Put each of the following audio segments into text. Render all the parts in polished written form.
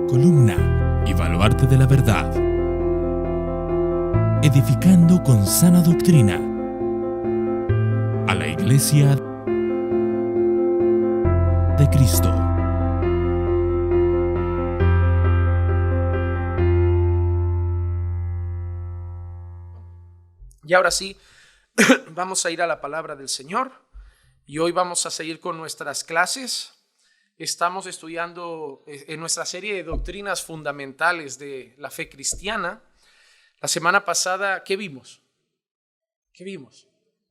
columna y baluarte de la verdad, edificando con sana doctrina a la Iglesia de Cristo. Y ahora sí, vamos a ir a la palabra del Señor y hoy vamos a seguir con nuestras clases. Estamos estudiando en nuestra serie de doctrinas fundamentales de la fe cristiana. La semana pasada, ¿qué vimos?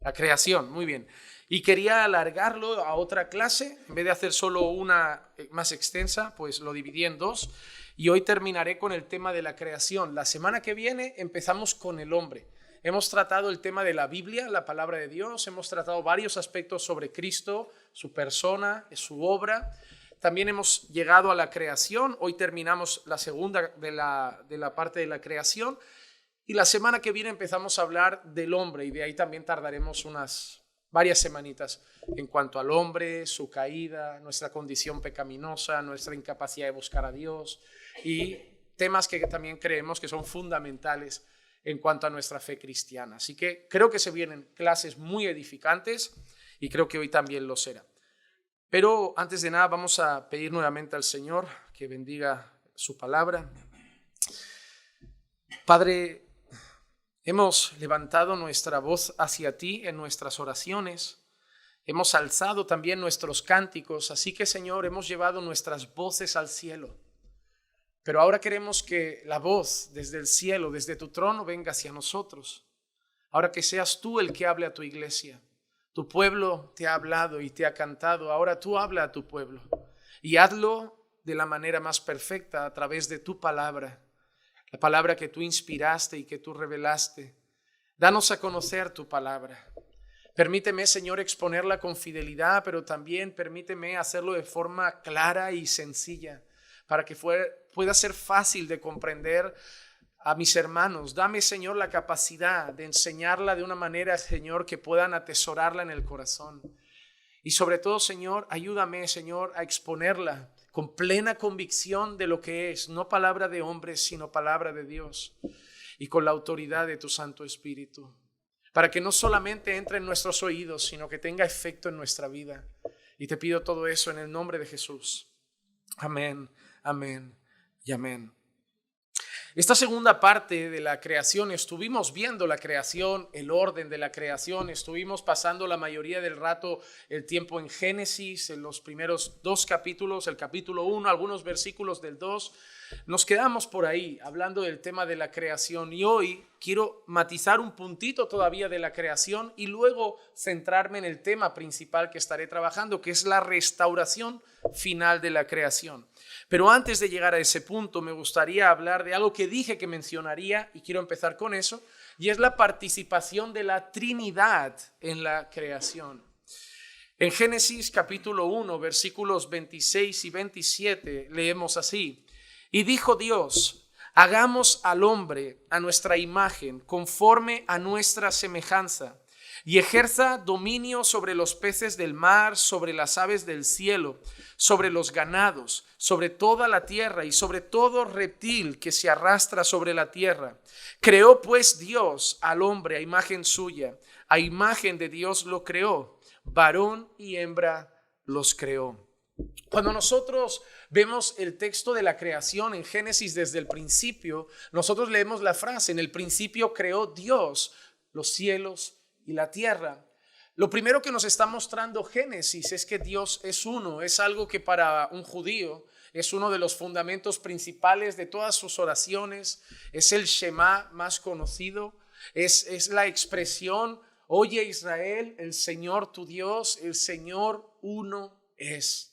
La creación, muy bien. Y quería alargarlo a otra clase, en vez de hacer solo una más extensa, pues lo dividí en dos. Y hoy terminaré con el tema de la creación. La semana que viene empezamos con el hombre. Hemos tratado el tema de la Biblia, la palabra de Dios. Hemos tratado varios aspectos sobre Cristo, su persona, su obra. También hemos llegado a la creación. Hoy terminamos la segunda de la parte de la creación. Y la semana que viene empezamos a hablar del hombre. Y de ahí también tardaremos varias semanitas en cuanto al hombre, su caída, nuestra condición pecaminosa, nuestra incapacidad de buscar a Dios. Y temas que también creemos que son fundamentales en cuanto a nuestra fe cristiana. Así que creo que se vienen clases muy edificantes y creo que hoy también lo será. Pero antes de nada vamos a pedir nuevamente al Señor que bendiga su palabra. Padre, hemos levantado nuestra voz hacia ti en nuestras oraciones. Hemos alzado también nuestros cánticos. Así que, Señor, hemos llevado nuestras voces al cielo. Pero ahora queremos que la voz desde el cielo, desde tu trono, venga hacia nosotros. Ahora que seas tú el que hable a tu iglesia. Tu pueblo te ha hablado y te ha cantado. Ahora tú habla a tu pueblo. Y hazlo de la manera más perfecta a través de tu palabra. La palabra que tú inspiraste y que tú revelaste. Danos a conocer tu palabra. Permíteme, Señor, exponerla con fidelidad, pero también permíteme hacerlo de forma clara y sencilla, para que pueda ser fácil de comprender a mis hermanos. Dame, Señor, la capacidad de enseñarla de una manera, Señor, que puedan atesorarla en el corazón. Y sobre todo, Señor, ayúdame, Señor, a exponerla con plena convicción de lo que es, no palabra de hombres, sino palabra de Dios, y con la autoridad de tu Santo Espíritu, para que no solamente entre en nuestros oídos, sino que tenga efecto en nuestra vida. Y te pido todo eso en el nombre de Jesús. Amén, amén y amén. Esta segunda parte de la creación, estuvimos viendo la creación, el orden de la creación, estuvimos pasando la mayoría del rato el tiempo en Génesis, en los primeros dos capítulos, el capítulo 1, algunos versículos del 2. Nos quedamos por ahí hablando del tema de la creación y hoy quiero matizar un puntito todavía de la creación y luego centrarme en el tema principal que estaré trabajando, que es la restauración final de la creación. Pero antes de llegar a ese punto me gustaría hablar de algo que dije que mencionaría y quiero empezar con eso, y es la participación de la Trinidad en la creación. En Génesis capítulo 1, versículos 26 y 27 leemos así: y dijo Dios, hagamos al hombre a nuestra imagen, conforme a nuestra semejanza, y ejerza dominio sobre los peces del mar, sobre las aves del cielo, sobre los ganados, sobre toda la tierra y sobre todo reptil que se arrastra sobre la tierra. Creó pues Dios al hombre a imagen suya, a imagen de Dios lo creó, varón y hembra los creó. Cuando nosotros vemos el texto de la creación en Génesis desde el principio, nosotros leemos la frase: en el principio creó Dios los cielos y la tierra. Lo primero que nos está mostrando Génesis es que Dios es uno. Es algo que para un judío es uno de los fundamentos principales de todas sus oraciones. Es el Shema más conocido. Es la expresión: oye Israel, el Señor tu Dios, el Señor uno es.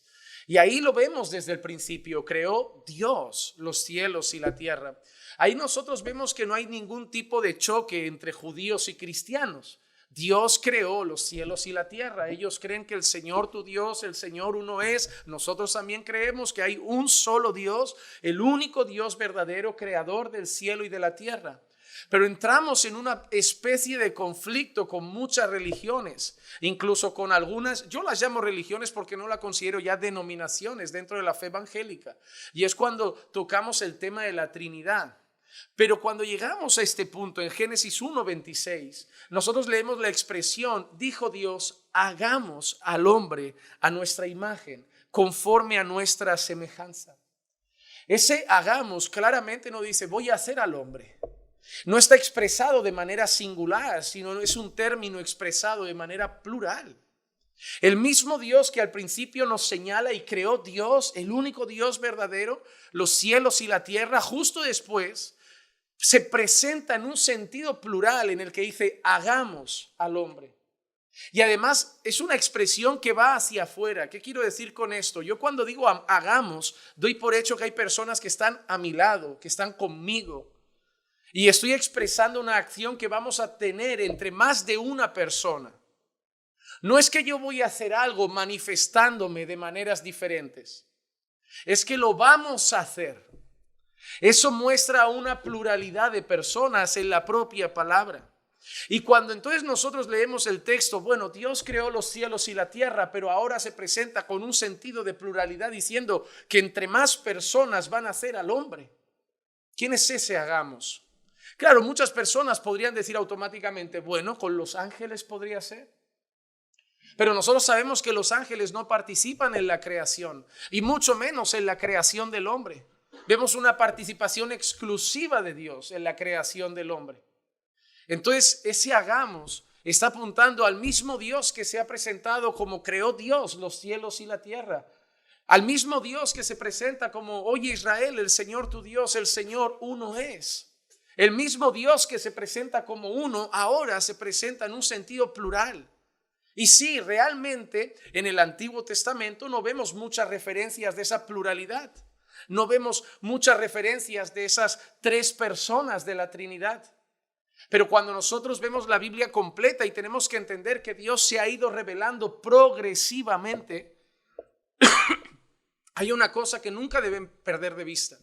Y ahí lo vemos desde el principio. Creó Dios los cielos y la tierra. Ahí nosotros vemos que no hay ningún tipo de choque entre judíos y cristianos. Dios creó los cielos y la tierra. Ellos creen que el Señor tu Dios, el Señor uno es. Nosotros también creemos que hay un solo Dios, el único Dios verdadero, creador del cielo y de la tierra. Pero entramos en una especie de conflicto con muchas religiones, incluso con algunas, yo las llamo religiones porque no las considero ya denominaciones dentro de la fe evangélica. Y es cuando tocamos el tema de la Trinidad. Pero cuando llegamos a este punto en Génesis 1:26, nosotros leemos la expresión, dijo Dios, hagamos al hombre a nuestra imagen, conforme a nuestra semejanza. Ese hagamos claramente no dice voy a hacer al hombre. No está expresado de manera singular, sino es un término expresado de manera plural. El mismo Dios que al principio nos señala y creó Dios, el único Dios verdadero, los cielos y la tierra, justo después se presenta en un sentido plural en el que dice hagamos al hombre. Y además es una expresión que va hacia afuera. ¿Qué quiero decir con esto? Yo cuando digo hagamos, doy por hecho que hay personas que están a mi lado, que están conmigo. Y estoy expresando una acción que vamos a tener entre más de una persona. No es que yo voy a hacer algo manifestándome de maneras diferentes. Es que lo vamos a hacer. Eso muestra una pluralidad de personas en la propia palabra. Y cuando entonces nosotros leemos el texto, bueno, Dios creó los cielos y la tierra, pero ahora se presenta con un sentido de pluralidad diciendo que entre más personas van a hacer al hombre. ¿Quién es ese hagamos? Claro, muchas personas podrían decir automáticamente, bueno, con los ángeles podría ser. Pero nosotros sabemos que los ángeles no participan en la creación y mucho menos en la creación del hombre. Vemos una participación exclusiva de Dios en la creación del hombre. Entonces, ese hagamos está apuntando al mismo Dios que se ha presentado como creó Dios los cielos y la tierra. Al mismo Dios que se presenta como, oye Israel, el Señor tu Dios, el Señor uno es. El mismo Dios que se presenta como uno, ahora se presenta en un sentido plural. Y sí, realmente en el Antiguo Testamento no vemos muchas referencias de esa pluralidad. No vemos muchas referencias de esas tres personas de la Trinidad. Pero cuando nosotros vemos la Biblia completa y tenemos que entender que Dios se ha ido revelando progresivamente, hay una cosa que nunca deben perder de vista.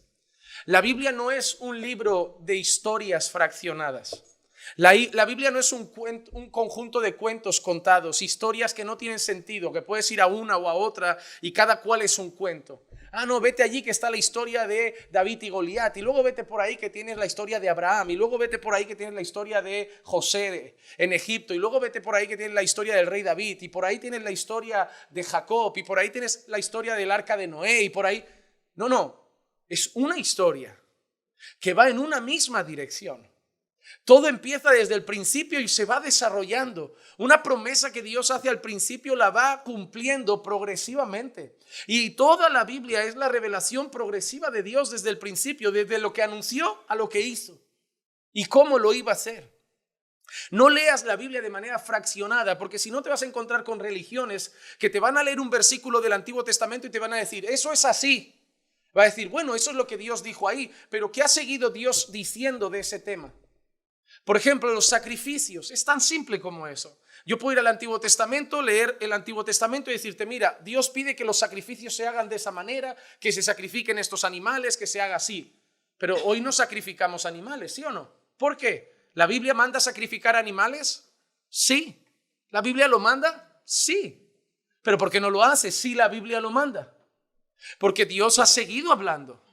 La Biblia no es un libro de historias fraccionadas. La Biblia no es un conjunto de cuentos contados, historias que no tienen sentido, que puedes ir a una o a otra y cada cual es un cuento. Ah, no, vete allí que está la historia de David y Goliat, y luego vete por ahí que tienes la historia de Abraham, y luego vete por ahí que tienes la historia de José en Egipto, y luego vete por ahí que tienes la historia del rey David, y por ahí tienes la historia de Jacob, y por ahí tienes la historia del arca de Noé, y por ahí... No, es una historia que va en una misma dirección. Todo empieza desde el principio y se va desarrollando. Una promesa que Dios hace al principio la va cumpliendo progresivamente. Y toda la Biblia es la revelación progresiva de Dios desde el principio, desde lo que anunció a lo que hizo y cómo lo iba a hacer. No leas la Biblia de manera fraccionada, porque si no te vas a encontrar con religiones que te van a leer un versículo del Antiguo Testamento y te van a decir, eso es así. Va a decir, bueno, eso es lo que Dios dijo ahí, pero ¿qué ha seguido Dios diciendo de ese tema? Por ejemplo, los sacrificios, es tan simple como eso. Yo puedo ir al Antiguo Testamento, leer el Antiguo Testamento y decirte, mira, Dios pide que los sacrificios se hagan de esa manera, que se sacrifiquen estos animales, que se haga así. Pero hoy no sacrificamos animales, ¿sí o no? ¿Por qué? ¿La Biblia manda sacrificar animales? Sí. ¿La Biblia lo manda? Sí. ¿Pero por qué no lo hace? Sí, la Biblia lo manda. Porque Dios ha seguido hablando.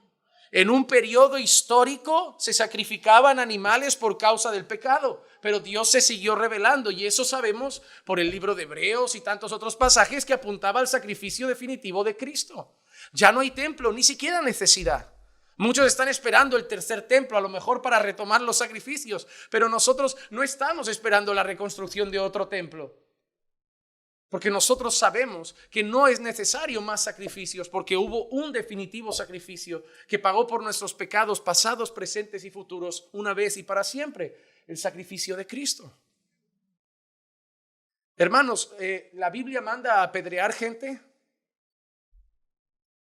En un periodo histórico se sacrificaban animales por causa del pecado, pero Dios se siguió revelando y eso sabemos por el libro de Hebreos y tantos otros pasajes que apuntaba al sacrificio definitivo de Cristo. Ya no hay templo, ni siquiera necesidad. Muchos están esperando el tercer templo, a lo mejor para retomar los sacrificios, pero nosotros no estamos esperando la reconstrucción de otro templo. Porque nosotros sabemos que no es necesario más sacrificios, porque hubo un definitivo sacrificio que pagó por nuestros pecados pasados, presentes y futuros una vez y para siempre, el sacrificio de Cristo. Hermanos, ¿la Biblia manda a apedrear gente?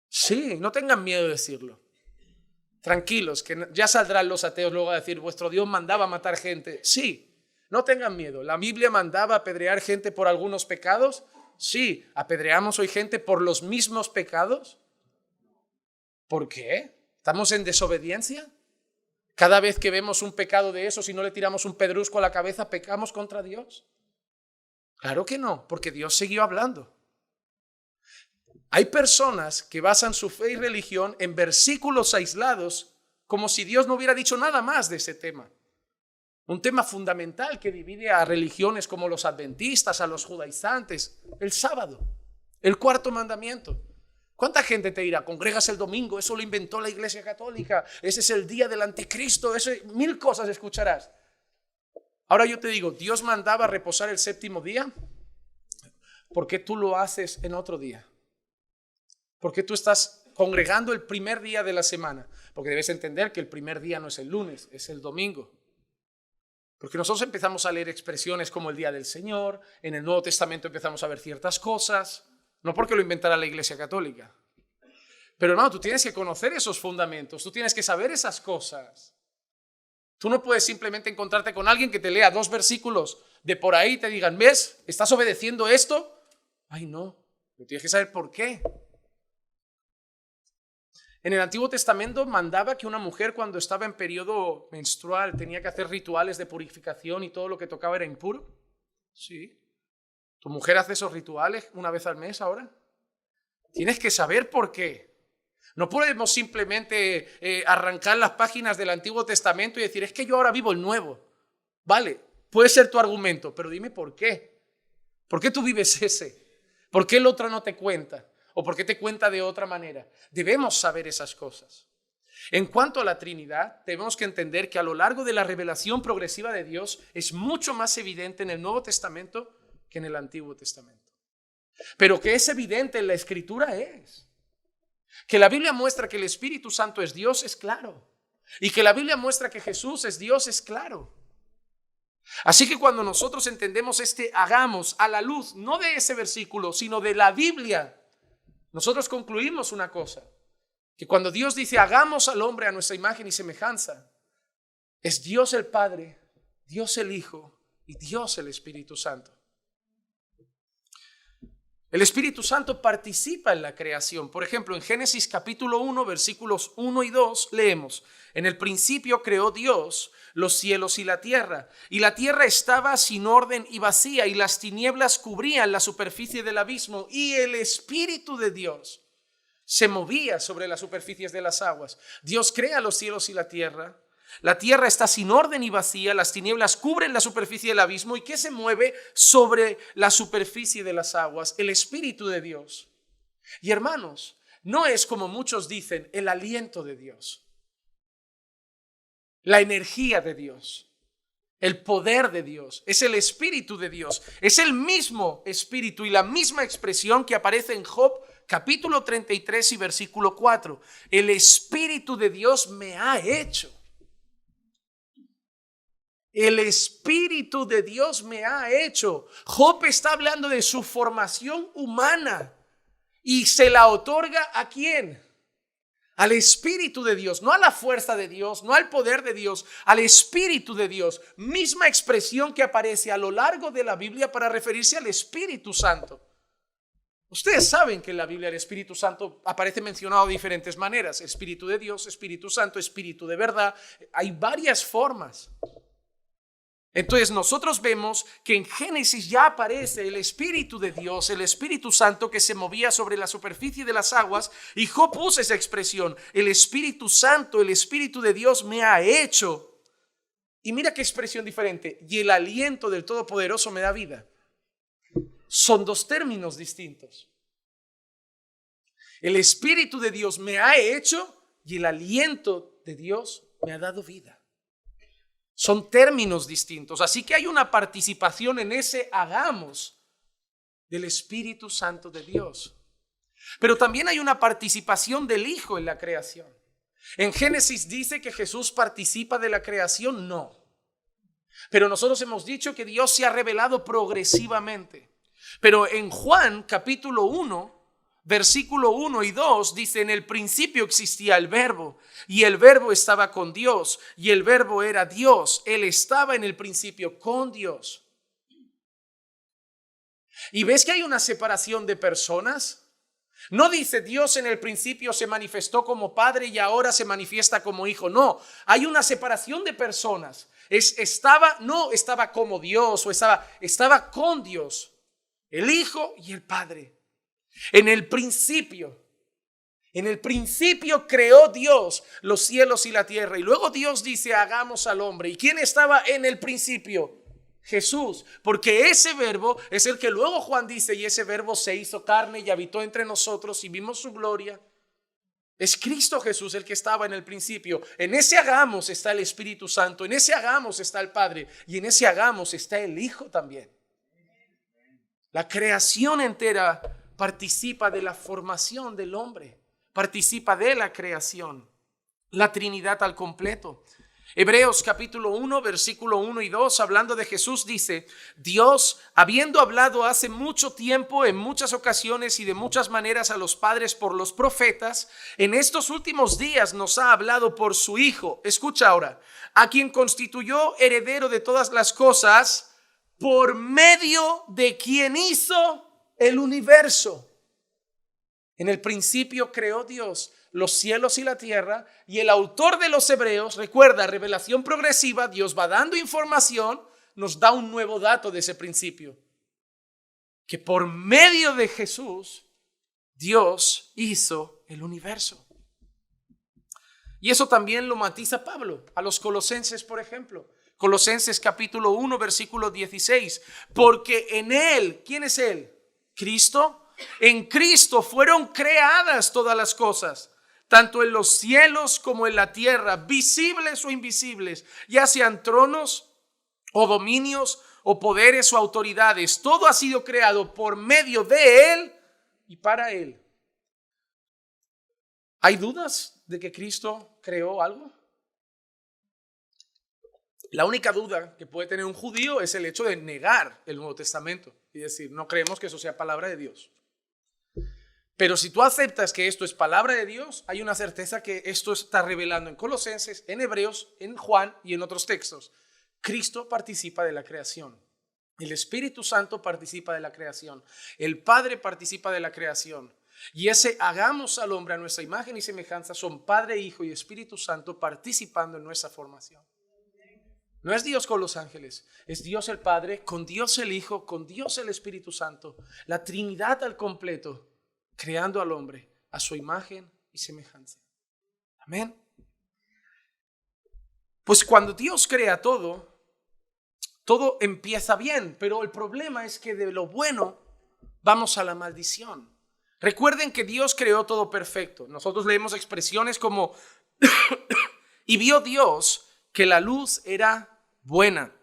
Sí, no tengan miedo de decirlo. Tranquilos, que ya saldrán los ateos luego a decir, vuestro Dios mandaba a matar gente. Sí. No tengan miedo. ¿La Biblia mandaba apedrear gente por algunos pecados? Sí. ¿Apedreamos hoy gente por los mismos pecados? ¿Por qué? ¿Estamos en desobediencia? Cada vez que vemos un pecado de esos y no le tiramos un pedrusco a la cabeza, ¿pecamos contra Dios? Claro que no, porque Dios siguió hablando. Hay personas que basan su fe y religión en versículos aislados, como si Dios no hubiera dicho nada más de ese tema. Un tema fundamental que divide a religiones como los adventistas, a los judaizantes. El sábado, el cuarto mandamiento. ¿Cuánta gente te dirá, congregas el domingo, eso lo inventó la Iglesia Católica, ese es el día del anticristo, mil cosas escucharás? Ahora yo te digo, ¿Dios mandaba reposar el séptimo día? ¿Por qué tú lo haces en otro día? ¿Por qué tú estás congregando el primer día de la semana? Porque debes entender que el primer día no es el lunes, es el domingo. Porque nosotros empezamos a leer expresiones como el Día del Señor, en el Nuevo Testamento empezamos a ver ciertas cosas, no porque lo inventara la Iglesia Católica. Pero hermano, tú tienes que conocer esos fundamentos, tú tienes que saber esas cosas. Tú no puedes simplemente encontrarte con alguien que te lea 2 versículos de por ahí y te digan, ¿ves? ¿Estás obedeciendo esto? Ay, no, tú tienes que saber por qué. En el Antiguo Testamento mandaba que una mujer cuando estaba en periodo menstrual tenía que hacer rituales de purificación y todo lo que tocaba era impuro. Sí. ¿Tu mujer hace esos rituales una vez al mes ahora? Tienes que saber por qué. No podemos simplemente arrancar las páginas del Antiguo Testamento y decir, es que yo ahora vivo el nuevo. Vale, puede ser tu argumento, pero dime por qué. ¿Por qué tú vives ese? ¿Por qué el otro no te cuenta? ¿O por qué te cuenta de otra manera? Debemos saber esas cosas. En cuanto a la Trinidad, tenemos que entender que a lo largo de la revelación progresiva de Dios es mucho más evidente en el Nuevo Testamento que en el Antiguo Testamento. Pero que es evidente en la Escritura es. Que la Biblia muestra que el Espíritu Santo es Dios es claro. Y que la Biblia muestra que Jesús es Dios es claro. Así que cuando nosotros entendemos hagamos a la luz, no de ese versículo, sino de la Biblia, nosotros concluimos una cosa, que cuando Dios dice hagamos al hombre a nuestra imagen y semejanza, es Dios el Padre, Dios el Hijo y Dios el Espíritu Santo. El Espíritu Santo participa en la creación. Por ejemplo, en Génesis capítulo 1, versículos 1 y 2, leemos, en el principio creó Dios los cielos y la tierra estaba sin orden y vacía, y las tinieblas cubrían la superficie del abismo, y el Espíritu de Dios se movía sobre las superficies de las aguas. Dios crea los cielos y la tierra está sin orden y vacía, las tinieblas cubren la superficie del abismo, ¿y qué se mueve sobre la superficie de las aguas? El Espíritu de Dios. Y hermanos, no es como muchos dicen, el aliento de Dios, la energía de Dios, el poder de Dios, es el Espíritu de Dios, es el mismo Espíritu y la misma expresión que aparece en Job capítulo 33 y versículo 4. El Espíritu de Dios me ha hecho. El Espíritu de Dios me ha hecho. Job está hablando de su formación humana y se la otorga ¿a quién? Al Espíritu de Dios, no a la fuerza de Dios, no al poder de Dios, al Espíritu de Dios. Misma expresión que aparece a lo largo de la Biblia para referirse al Espíritu Santo. Ustedes saben que en la Biblia el Espíritu Santo aparece mencionado de diferentes maneras. Espíritu de Dios, Espíritu Santo, Espíritu de verdad. Hay varias formas. Entonces nosotros vemos que en Génesis ya aparece el Espíritu de Dios, el Espíritu Santo que se movía sobre la superficie de las aguas, y Job usa esa expresión, el Espíritu Santo, el Espíritu de Dios me ha hecho. Y mira qué expresión diferente, y el aliento del Todopoderoso me da vida. Son dos términos distintos. El Espíritu de Dios me ha hecho y el aliento de Dios me ha dado vida. Son términos distintos. Así que hay una participación en ese hagamos del Espíritu Santo de Dios. Pero también hay una participación del Hijo en la creación. En Génesis dice que Jesús participa de la creación, no. Pero nosotros hemos dicho que Dios se ha revelado progresivamente. Pero en Juan capítulo 1, versículo 1 y 2 dice, en el principio existía el Verbo, y el Verbo estaba con Dios, y el Verbo era Dios. Él estaba en el principio con Dios. ¿Y ves que hay una separación de personas? No dice Dios en el principio se manifestó como Padre y ahora se manifiesta como Hijo. No, hay una separación de personas. No estaba como Dios o estaba con Dios, el Hijo y el Padre. En el principio creó Dios los cielos y la tierra. Y luego Dios dice, hagamos al hombre. ¿Y quién estaba en el principio? Jesús, porque ese verbo es el que luego Juan dice, y ese verbo se hizo carne y habitó entre nosotros y vimos su gloria. Es Cristo Jesús el que estaba en el principio. En ese hagamos está el Espíritu Santo, en ese hagamos está el Padre y en ese hagamos está el Hijo también. La creación entera participa de la formación del hombre, participa de la creación, la Trinidad al completo. Hebreos capítulo 1, versículo 1 y 2, hablando de Jesús, dice: Dios, habiendo hablado hace mucho tiempo, en muchas ocasiones y de muchas maneras a los padres por los profetas, en estos últimos días nos ha hablado por su Hijo. Escucha ahora: a quien constituyó heredero de todas las cosas, por medio de quien hizo el universo. En el principio creó Dios los cielos y la tierra, y el autor de los Hebreos, recuerda, revelación progresiva, Dios va dando información, nos da un nuevo dato de ese principio, que por medio de Jesús Dios hizo el universo. Y eso también lo matiza Pablo a los Colosenses, por ejemplo. Colosenses capítulo 1, versículo 16. Porque en Él, ¿quién es Él? Cristo. En Cristo fueron creadas todas las cosas, tanto en los cielos como en la tierra, visibles o invisibles, ya sean tronos o dominios o poderes o autoridades. Todo ha sido creado por medio de Él y para Él. ¿Hay dudas de que Cristo creó algo? La única duda que puede tener un judío es el hecho de negar el Nuevo Testamento y decir, no creemos que eso sea palabra de Dios. Pero si tú aceptas que esto es palabra de Dios, hay una certeza que esto está revelando en Colosenses, en Hebreos, en Juan y en otros textos. Cristo participa de la creación. El Espíritu Santo participa de la creación. El Padre participa de la creación. Y ese hagamos al hombre a nuestra imagen y semejanza son Padre, Hijo y Espíritu Santo participando en nuestra formación. No es Dios con los ángeles, es Dios el Padre, con Dios el Hijo, con Dios el Espíritu Santo. La Trinidad al completo, creando al hombre a su imagen y semejanza. Amén. Pues cuando Dios crea todo empieza bien, pero el problema es que de lo bueno vamos a la maldición. Recuerden que Dios creó todo perfecto. Nosotros leemos expresiones como y vio Dios que la luz era buena.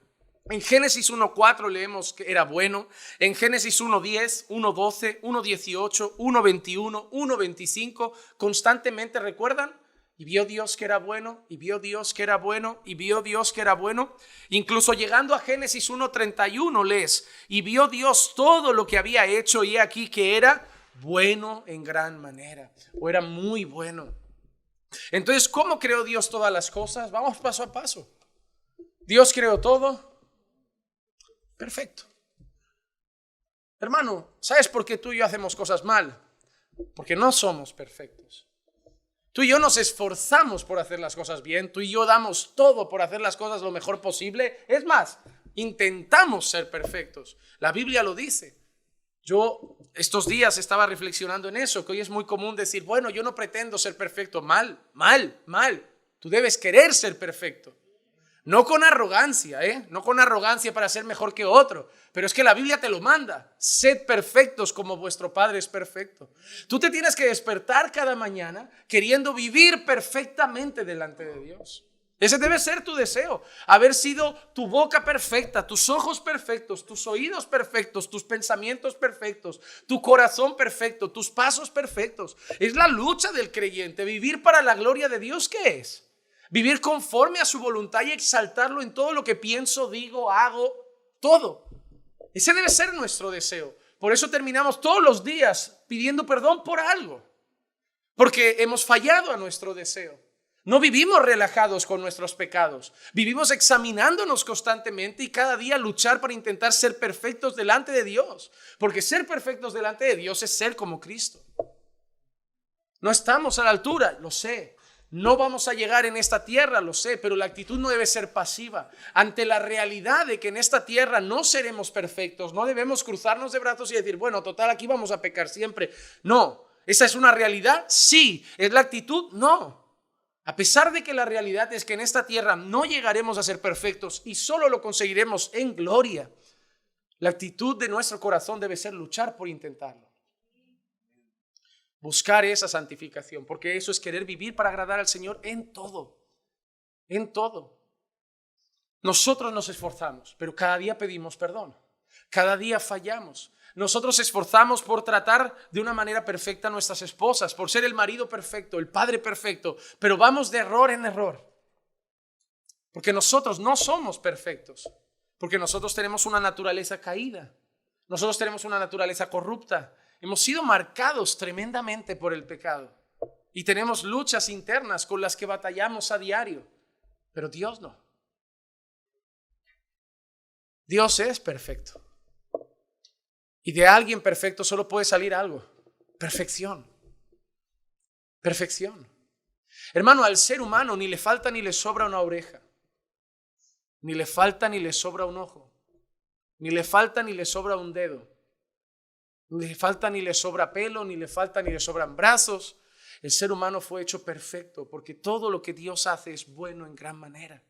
En Génesis 1:4 leemos que era bueno. En Génesis 1:10, 1:12, 1:18, 1:21, 1:25, constantemente recuerdan. Y vio Dios que era bueno, y vio Dios que era bueno, y vio Dios que era bueno. Incluso llegando a Génesis 1:31 lees, y vio Dios todo lo que había hecho, y aquí que era bueno en gran manera, o era muy bueno. Entonces, ¿cómo creó Dios todas las cosas? Vamos paso a paso. Dios creó todo perfecto. Hermano, ¿sabes por qué tú y yo hacemos cosas mal? Porque no somos perfectos. Tú y yo nos esforzamos por hacer las cosas bien. Tú y yo damos todo por hacer las cosas lo mejor posible. Es más, intentamos ser perfectos. La Biblia lo dice. Yo estos días estaba reflexionando en eso, que hoy es muy común decir, bueno, yo no pretendo ser perfecto. Mal. Tú debes querer ser perfecto. No con arrogancia, no con arrogancia para ser mejor que otro, pero es que la Biblia te lo manda. Sed perfectos como vuestro Padre es perfecto. Tú te tienes que despertar cada mañana queriendo vivir perfectamente delante de Dios. Ese debe ser tu deseo, haber sido tu boca perfecta, tus ojos perfectos, tus oídos perfectos, tus pensamientos perfectos, tu corazón perfecto, tus pasos perfectos. Es la lucha del creyente, vivir para la gloria de Dios. ¿Qué es? Vivir conforme a su voluntad y exaltarlo en todo lo que pienso, digo, hago, todo. Ese debe ser nuestro deseo. Por eso terminamos todos los días pidiendo perdón por algo, porque hemos fallado a nuestro deseo. No vivimos relajados con nuestros pecados, vivimos examinándonos constantemente y cada día luchar para intentar ser perfectos delante de Dios, porque ser perfectos delante de Dios es ser como Cristo. No estamos a la altura, lo sé. No vamos a llegar en esta tierra, lo sé, pero la actitud no debe ser pasiva. Ante la realidad de que en esta tierra no seremos perfectos, no debemos cruzarnos de brazos y decir, bueno, total, aquí vamos a pecar siempre. No, ¿esa es una realidad? Sí. ¿Es la actitud? No. A pesar de que la realidad es que en esta tierra no llegaremos a ser perfectos y solo lo conseguiremos en gloria, la actitud de nuestro corazón debe ser luchar por intentarlo. Buscar esa santificación, porque eso es querer vivir para agradar al Señor en todo, en todo. Nosotros nos esforzamos, pero cada día pedimos perdón, cada día fallamos. Nosotros esforzamos por tratar de una manera perfecta a nuestras esposas, por ser el marido perfecto, el padre perfecto, pero vamos de error en error, porque nosotros no somos perfectos, porque nosotros tenemos una naturaleza caída, nosotros tenemos una naturaleza corrupta. Hemos sido marcados tremendamente por el pecado y tenemos luchas internas con las que batallamos a diario, pero Dios no. Dios es perfecto y de alguien perfecto solo puede salir algo: perfección. Perfección. Hermano, al ser humano ni le falta ni le sobra una oreja, ni le falta ni le sobra un ojo, ni le falta ni le sobra un dedo. Ni le falta ni le sobra pelo, ni le falta ni le sobran brazos. El ser humano fue hecho perfecto porque todo lo que Dios hace es bueno en gran manera.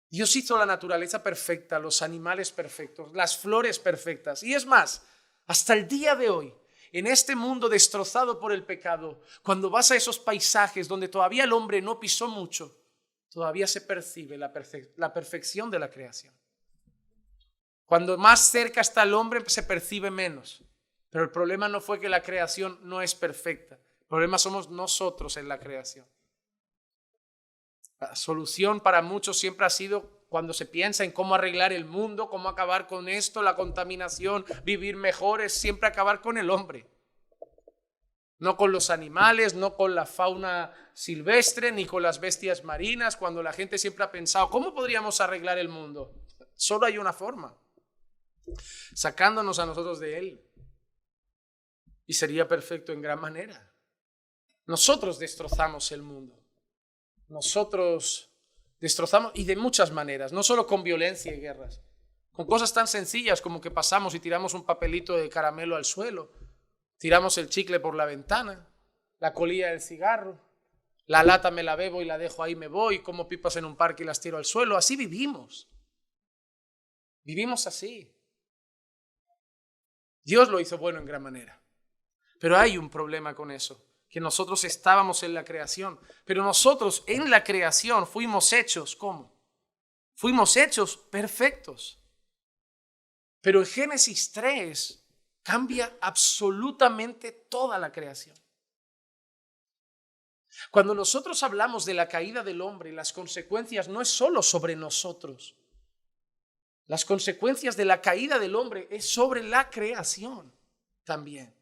Dios hizo la naturaleza perfecta, los animales perfectos, las flores perfectas. Y es más, hasta el día de hoy, en este mundo destrozado por el pecado, cuando vas a esos paisajes donde todavía el hombre no pisó mucho, todavía se percibe la perfección de la creación. Cuando más cerca está el hombre, se percibe menos. Pero el problema no fue que la creación no es perfecta. El problema somos nosotros en la creación. La solución para muchos siempre ha sido, cuando se piensa en cómo arreglar el mundo, cómo acabar con esto, la contaminación, vivir mejor, es siempre acabar con el hombre. No con los animales, no con la fauna silvestre, ni con las bestias marinas, cuando la gente siempre ha pensado, ¿cómo podríamos arreglar el mundo? Solo hay una forma: sacándonos a nosotros de él. Y sería perfecto en gran manera. Nosotros destrozamos el mundo. Nosotros destrozamos, y de muchas maneras, no solo con violencia y guerras, con cosas tan sencillas como que pasamos y tiramos un papelito de caramelo al suelo, tiramos el chicle por la ventana, la colilla del cigarro, la lata me la bebo y la dejo ahí, me voy, como pipas en un parque y las tiro al suelo. Así vivimos. Vivimos así. Dios lo hizo bueno en gran manera. Pero hay un problema con eso, que nosotros estábamos en la creación, pero nosotros en la creación fuimos hechos, ¿cómo? Fuimos hechos perfectos. Pero en Génesis 3 cambia absolutamente toda la creación. Cuando nosotros hablamos de la caída del hombre, las consecuencias no es solo sobre nosotros. Las consecuencias de la caída del hombre es sobre la creación también.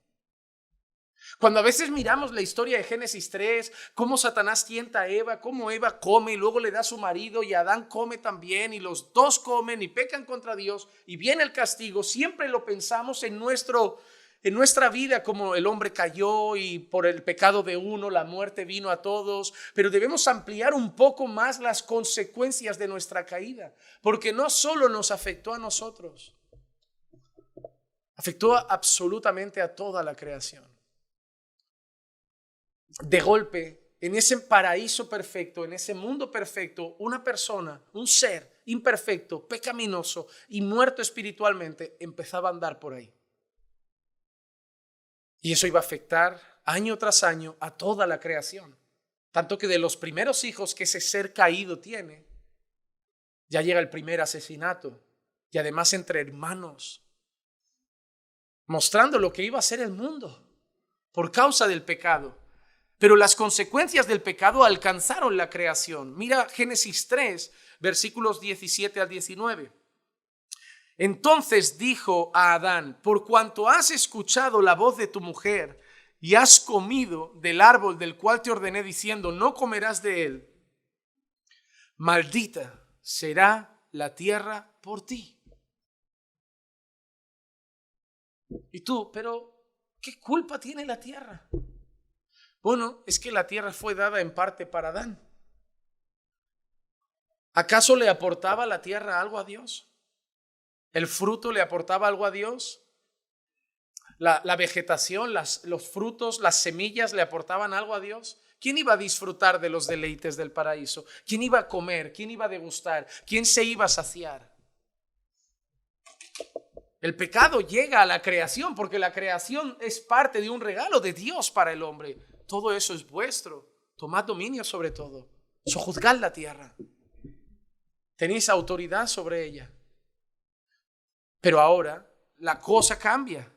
Cuando a veces miramos la historia de Génesis 3, cómo Satanás tienta a Eva, cómo Eva come y luego le da a su marido y Adán come también y los dos comen y pecan contra Dios y viene el castigo, siempre lo pensamos en nuestra vida como el hombre cayó y por el pecado de uno la muerte vino a todos, pero debemos ampliar un poco más las consecuencias de nuestra caída, porque no solo nos afectó a nosotros, afectó absolutamente a toda la creación. De golpe, en ese paraíso perfecto, en ese mundo perfecto, una persona, un ser imperfecto, pecaminoso y muerto espiritualmente, empezaba a andar por ahí. Y eso iba a afectar año tras año a toda la creación. Tanto que de los primeros hijos que ese ser caído tiene, ya llega el primer asesinato. Y además entre hermanos, mostrando lo que iba a ser el mundo por causa del pecado. Pero las consecuencias del pecado alcanzaron la creación. Mira Génesis 3, versículos 17 al 19. Entonces dijo a Adán: por cuanto has escuchado la voz de tu mujer y has comido del árbol del cual te ordené diciendo, no comerás de él, maldita será la tierra por ti. Y tú, pero ¿qué culpa tiene la tierra? Bueno, es que la tierra fue dada en parte para Adán. ¿Acaso le aportaba la tierra algo a Dios? ¿El fruto le aportaba algo a Dios? ¿La vegetación, los frutos, las semillas le aportaban algo a Dios? ¿Quién iba a disfrutar de los deleites del paraíso? ¿Quién iba a comer? ¿Quién iba a degustar? ¿Quién se iba a saciar? El pecado llega a la creación porque la creación es parte de un regalo de Dios para el hombre. Todo eso es vuestro. Tomad dominio sobre todo. Sojuzgad la tierra. Tenéis autoridad sobre ella. Pero ahora la cosa cambia.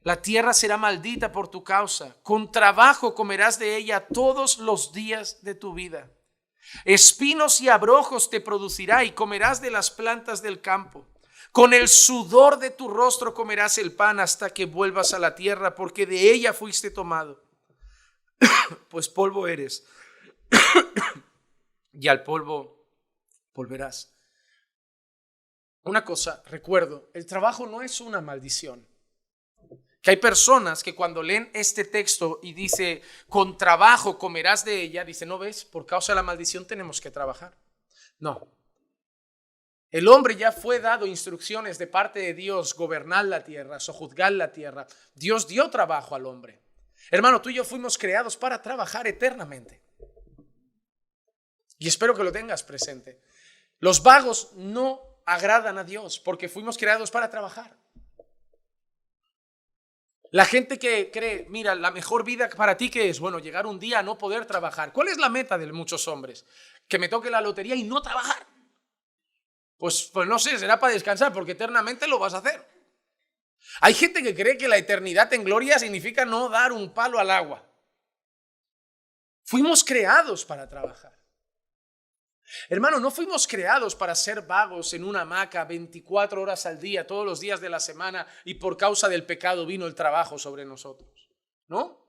La tierra será maldita por tu causa. Con trabajo comerás de ella todos los días de tu vida. Espinos y abrojos te producirá y comerás de las plantas del campo. Con el sudor de tu rostro comerás el pan hasta que vuelvas a la tierra, porque de ella fuiste tomado. Pues polvo eres, y al polvo volverás. Una cosa, recuerdo, el trabajo no es una maldición. Que hay personas que cuando leen este texto y dice, con trabajo comerás de ella, dice, ¿no ves? Por causa de la maldición tenemos que trabajar. No. El hombre ya fue dado instrucciones de parte de Dios, gobernar la tierra, sojuzgar la tierra. Dios dio trabajo al hombre. Hermano, tú y yo fuimos creados para trabajar eternamente. Y espero que lo tengas presente. Los vagos no agradan a Dios porque fuimos creados para trabajar. La gente que cree, mira, la mejor vida para ti ¿qué es? Bueno, llegar un día a no poder trabajar. ¿Cuál es la meta de muchos hombres? Que me toque la lotería y no trabajar. Pues no sé, será para descansar porque eternamente lo vas a hacer. Hay gente que cree que la eternidad en gloria significa no dar un palo al agua. Fuimos creados para trabajar. Hermano, no fuimos creados para ser vagos en una hamaca 24 horas al día, todos los días de la semana, y por causa del pecado vino el trabajo sobre nosotros. ¿No?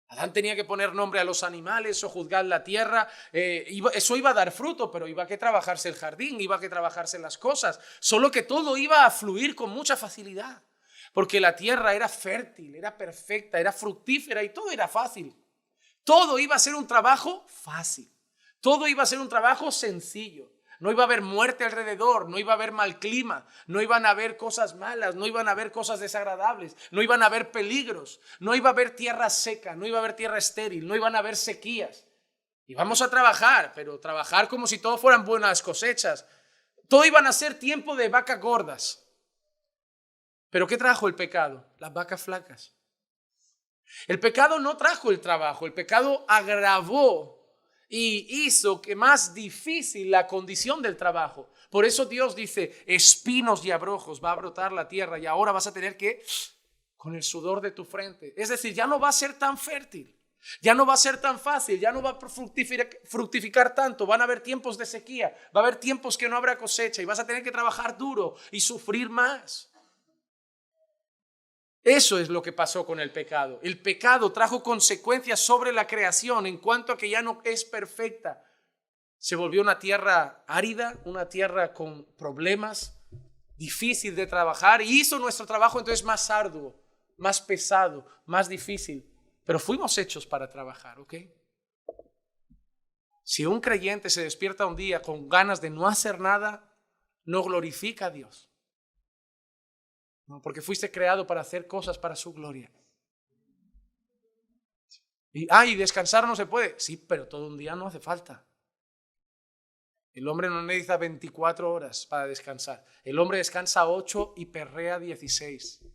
Adán tenía que poner nombre a los animales o juzgar la tierra. Eso iba a dar fruto, pero iba a que trabajarse el jardín, iba a que trabajarse las cosas. Solo que todo iba a fluir con mucha facilidad, porque la tierra era fértil, era perfecta, era fructífera y todo era fácil. Todo iba a ser un trabajo fácil. Todo iba a ser un trabajo sencillo. No iba a haber muerte alrededor, no iba a haber mal clima, no iban a haber cosas malas, no iban a haber cosas desagradables, no iban a haber peligros, no iba a haber tierra seca, no iba a haber tierra estéril, no iban a haber sequías. Y vamos a trabajar, pero trabajar como si todo fueran buenas cosechas. Todo iban a ser tiempo de vacas gordas. ¿Pero qué trajo el pecado? Las vacas flacas. El pecado no trajo el trabajo, el pecado agravó y hizo que más difícil la condición del trabajo. Por eso Dios dice, espinos y abrojos va a brotar la tierra y ahora vas a tener que, con el sudor de tu frente. Es decir, ya no va a ser tan fértil, ya no va a ser tan fácil, ya no va a fructificar tanto. Van a haber tiempos de sequía, va a haber tiempos que no habrá cosecha y vas a tener que trabajar duro y sufrir más. Eso es lo que pasó con el pecado. El pecado trajo consecuencias sobre la creación en cuanto a que ya no es perfecta. Se volvió una tierra árida, una tierra con problemas, difícil de trabajar y hizo nuestro trabajo entonces más arduo, más pesado, más difícil. Pero fuimos hechos para trabajar, ¿ok? Si un creyente se despierta un día con ganas de no hacer nada, no glorifica a Dios. No, porque fuiste creado para hacer cosas para su gloria. Y descansar no se puede. Sí, pero todo un día no hace falta. El hombre no necesita 24 horas para descansar. El hombre descansa 8 y perrea 16.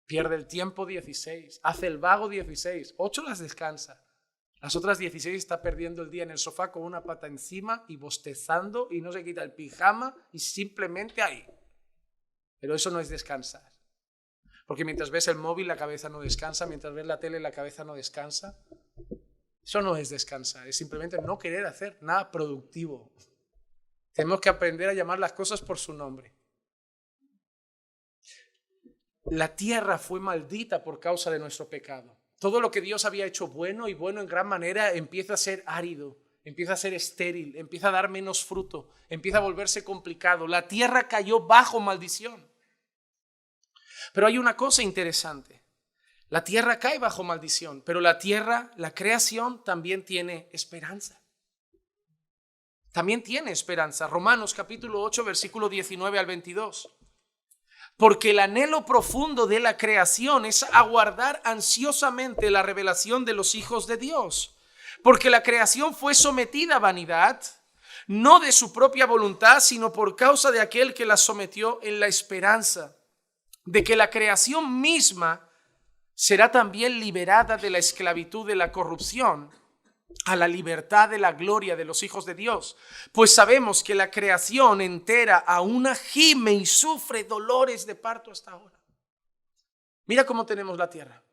Pierde el tiempo 16. Hace el vago 16. 8 las descansa. Las otras 16 está perdiendo el día en el sofá con una pata encima y bostezando y no se quita el pijama y simplemente ahí. Pero eso no es descansar. Porque mientras ves el móvil la cabeza no descansa, mientras ves la tele la cabeza no descansa. Eso no es descansar, es simplemente no querer hacer nada productivo. Tenemos que aprender a llamar las cosas por su nombre. La tierra fue maldita por causa de nuestro pecado. Todo lo que Dios había hecho bueno y bueno en gran manera empieza a ser árido, empieza a ser estéril, empieza a dar menos fruto, empieza a volverse complicado. La tierra cayó bajo maldición. Pero hay una cosa interesante. La tierra cae bajo maldición, pero la tierra, la creación, también tiene esperanza. También tiene esperanza. Romanos capítulo 8, versículo 19 al 22. Porque el anhelo profundo de la creación es aguardar ansiosamente la revelación de los hijos de Dios. Porque la creación fue sometida a vanidad, no de su propia voluntad, sino por causa de aquel que la sometió, en la esperanza de que la creación misma será también liberada de la esclavitud de la corrupción a la libertad de la gloria de los hijos de Dios. Pues sabemos que la creación entera aún gime y sufre dolores de parto hasta ahora. Mira cómo tenemos la tierra.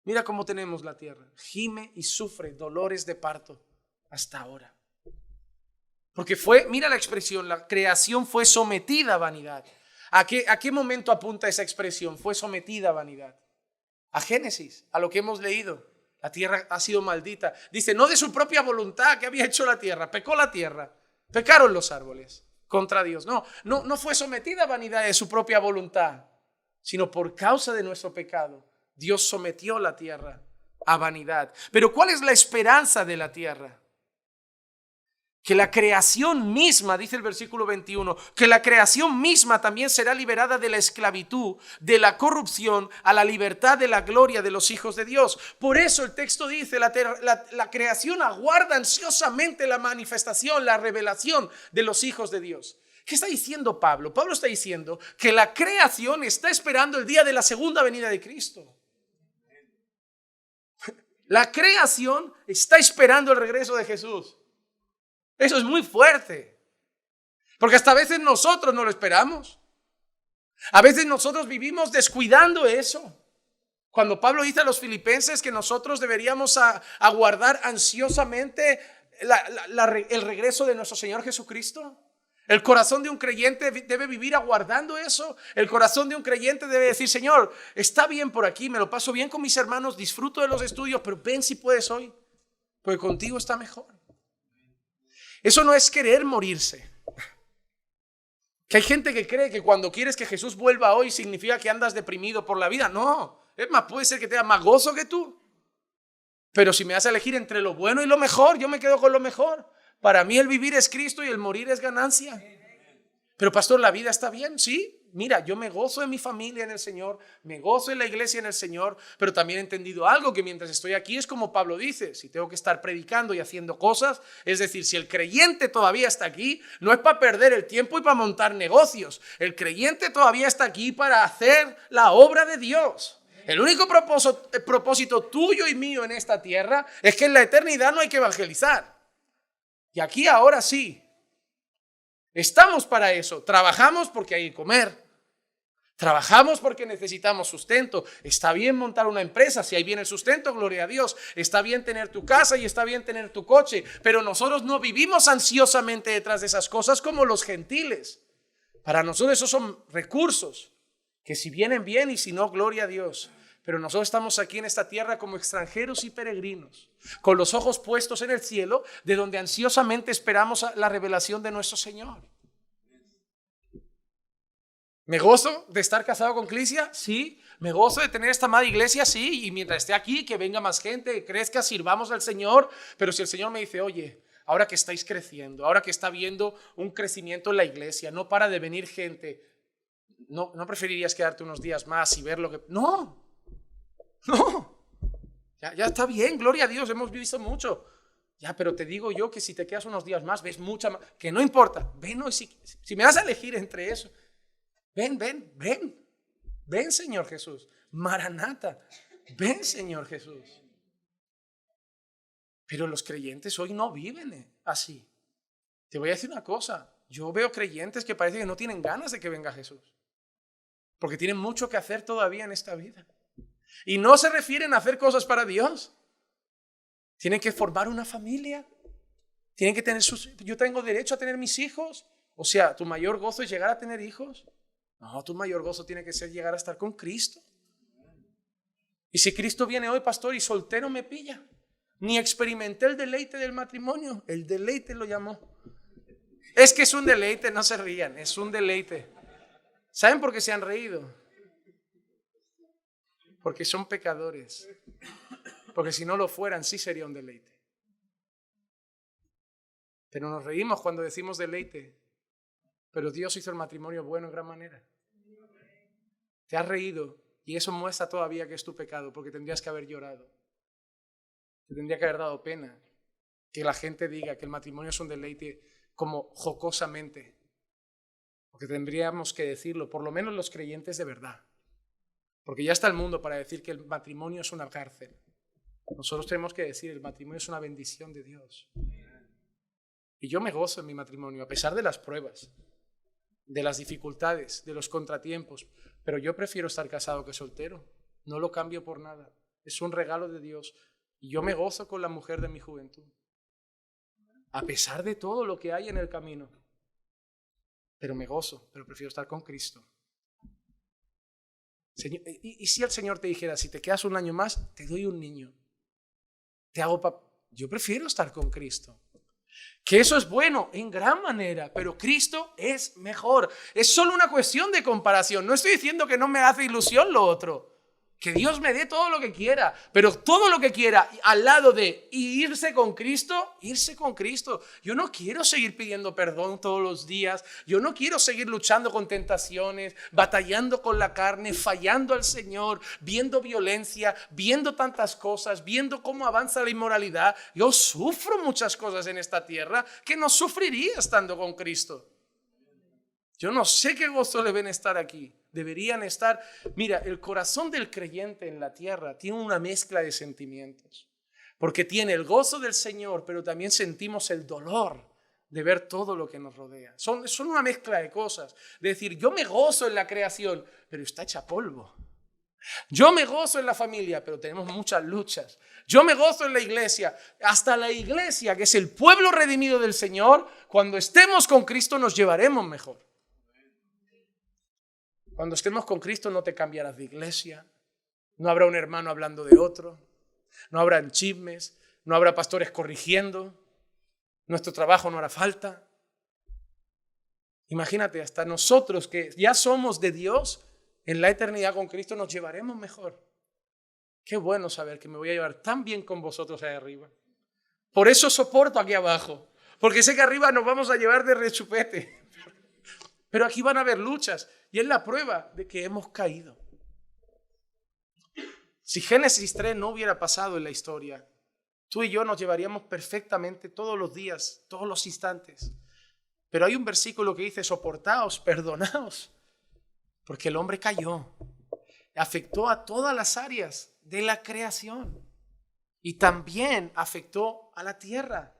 Mira cómo tenemos la tierra. Gime y sufre dolores de parto hasta ahora. Porque mira la expresión, la creación fue sometida a vanidad. ¿A qué momento apunta esa expresión? Fue sometida a vanidad. A Génesis, a lo que hemos leído. La tierra ha sido maldita. Dice, no de su propia voluntad que había hecho la tierra. Pecó la tierra. Pecaron los árboles contra Dios. No fue sometida a vanidad de su propia voluntad, sino por causa de nuestro pecado. Dios sometió la tierra a vanidad. Pero ¿cuál es la esperanza de la tierra? Que la creación misma, dice el versículo 21, que la creación misma también será liberada de la esclavitud, de la corrupción, a la libertad de la gloria de los hijos de Dios. Por eso el texto dice, la creación aguarda ansiosamente la manifestación, la revelación de los hijos de Dios. ¿Qué está diciendo Pablo? Pablo está diciendo que la creación está esperando el día de la segunda venida de Cristo. La creación está esperando el regreso de Jesús. Eso es muy fuerte, porque hasta a veces nosotros no lo esperamos. A veces nosotros vivimos descuidando eso. Cuando Pablo dice a los filipenses que nosotros deberíamos aguardar ansiosamente el regreso de nuestro Señor Jesucristo. El corazón de un creyente debe vivir aguardando eso. El corazón de un creyente debe decir, Señor, está bien por aquí, me lo paso bien con mis hermanos, disfruto de los estudios, pero ven si puedes hoy, porque contigo está mejor. Eso no es querer morirse. Que hay gente que cree que cuando quieres que Jesús vuelva hoy significa que andas deprimido por la vida. No, es más, puede ser que tenga más gozo que tú. Pero si me das a elegir entre lo bueno y lo mejor, yo me quedo con lo mejor. Para mí el vivir es Cristo y el morir es ganancia. Pero pastor, ¿la vida está bien? Sí. Mira, yo me gozo en mi familia en el Señor, me gozo en la iglesia en el Señor, pero también he entendido algo, que mientras estoy aquí es como Pablo dice, si tengo que estar predicando y haciendo cosas, es decir, si el creyente todavía está aquí, no es para perder el tiempo y para montar negocios, el creyente todavía está aquí para hacer la obra de Dios. El único propósito tuyo y mío en esta tierra es que en la eternidad no hay que evangelizar. Y aquí ahora sí. Estamos para eso. Trabajamos porque hay que comer. Trabajamos porque necesitamos sustento. Está bien montar una empresa, si ahí viene el sustento, gloria a Dios. Está bien tener tu casa y está bien tener tu coche, pero nosotros no vivimos ansiosamente detrás de esas cosas como los gentiles. Para nosotros esos son recursos que si vienen bien y si no, gloria a Dios. Pero nosotros estamos aquí en esta tierra como extranjeros y peregrinos, con los ojos puestos en el cielo, de donde ansiosamente esperamos la revelación de nuestro Señor. ¿Me gozo de estar casado con Clicia? Sí. ¿Me gozo de tener esta amada iglesia? Sí. Y mientras esté aquí, que venga más gente, que crezca, sirvamos al Señor. Pero si el Señor me dice, oye, ahora que estáis creciendo, ahora que está viendo un crecimiento en la iglesia, no para de venir gente, ¿no preferirías quedarte unos días más y ver lo que...? No. Ya está bien, gloria a Dios, hemos visto mucho. Ya, pero te digo yo que si te quedas unos días más, ves mucha más, que no importa. Ven hoy, si me das a elegir entre eso, ven Señor Jesús, Maranata, ven Señor Jesús. Pero los creyentes hoy no viven así. Te voy a decir una cosa, yo veo creyentes que parece que no tienen ganas de que venga Jesús, porque tienen mucho que hacer todavía en esta vida. Y no se refieren a hacer cosas para Dios. Tienen que formar una familia. Tienen que tener yo tengo derecho a tener mis hijos. O sea, ¿tu mayor gozo es llegar a tener hijos? No, tu mayor gozo tiene que ser llegar a estar con Cristo. Y si Cristo viene hoy, pastor, y soltero me pilla, ni experimenté el deleite del matrimonio. El deleite lo llamó. Es que es un deleite, no se rían, es un deleite. ¿Saben por qué se han reído? porque son pecadores. Porque si no lo fueran, sí sería un deleite. Pero nos reímos cuando decimos deleite. Pero Dios hizo el matrimonio bueno en gran manera. Te has reído y eso muestra todavía que es tu pecado, porque tendrías que haber llorado. Te tendría que haber dado pena que la gente diga que el matrimonio es un deleite como jocosamente. Porque tendríamos que decirlo, por lo menos los creyentes de verdad. Porque ya está el mundo para decir que el matrimonio es una cárcel. Nosotros tenemos que decir el matrimonio es una bendición de Dios. Y yo me gozo en mi matrimonio, a pesar de las pruebas, de las dificultades, de los contratiempos. Pero yo prefiero estar casado que soltero. No lo cambio por nada. Es un regalo de Dios. Y yo me gozo con la mujer de mi juventud. A pesar de todo lo que hay en el camino. Pero me gozo, pero prefiero estar con Cristo. Señor, y si el Señor te dijera, si te quedas un año más, te doy un niño. Te hago yo prefiero estar con Cristo. Que eso es bueno en gran manera, pero Cristo es mejor. Es solo una cuestión de comparación. No estoy diciendo que no me hace ilusión lo otro. Que Dios me dé todo lo que quiera, pero todo lo que quiera al lado de irse con Cristo, irse con Cristo. Yo no quiero seguir pidiendo perdón todos los días. Yo no quiero seguir luchando con tentaciones, batallando con la carne, fallando al Señor, viendo violencia, viendo tantas cosas, viendo cómo avanza la inmoralidad. Yo sufro muchas cosas en esta tierra que no sufriría estando con Cristo. Yo no sé qué gozo le ven estar aquí. Deberían estar. Mira, el corazón del creyente en la tierra tiene una mezcla de sentimientos. Porque tiene el gozo del Señor, pero también sentimos el dolor de ver todo lo que nos rodea. Son una mezcla de cosas. De decir, yo me gozo en la creación, pero está hecha polvo. Yo me gozo en la familia, pero tenemos muchas luchas. Yo me gozo en la iglesia. Hasta la iglesia, que es el pueblo redimido del Señor, cuando estemos con Cristo nos llevaremos mejor. Cuando estemos con Cristo no te cambiarás de iglesia, no habrá un hermano hablando de otro, no habrá chismes, no habrá pastores corrigiendo, nuestro trabajo no hará falta. Imagínate, hasta nosotros que ya somos de Dios, en la eternidad con Cristo nos llevaremos mejor. Qué bueno saber que me voy a llevar tan bien con vosotros ahí arriba. Por eso soporto aquí abajo, porque sé que arriba nos vamos a llevar de rechupete. Pero aquí van a haber luchas y es la prueba de que hemos caído. Si Génesis 3 no hubiera pasado en la historia, tú y yo nos llevaríamos perfectamente todos los días, todos los instantes. Pero hay un versículo que dice, soportaos, perdonaos, porque el hombre cayó. Afectó a todas las áreas de la creación y también afectó a la tierra.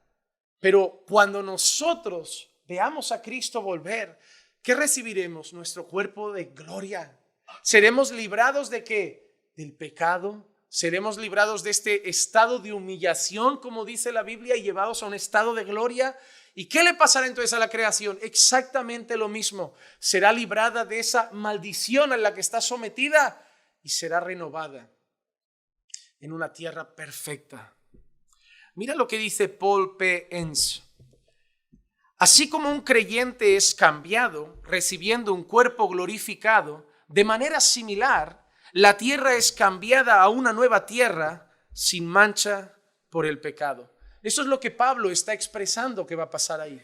Pero cuando nosotros veamos a Cristo volver, ¿qué recibiremos? Nuestro cuerpo de gloria. ¿Seremos librados de qué? Del pecado. ¿Seremos librados de este estado de humillación, como dice la Biblia, y llevados a un estado de gloria? ¿Y qué le pasará entonces a la creación? Exactamente lo mismo. Será librada de esa maldición a la que está sometida y será renovada en una tierra perfecta. Mira lo que dice Paul P. Enns. Así como un creyente es cambiado, recibiendo un cuerpo glorificado, de manera similar, la tierra es cambiada a una nueva tierra sin mancha por el pecado. Eso es lo que Pablo está expresando que va a pasar ahí.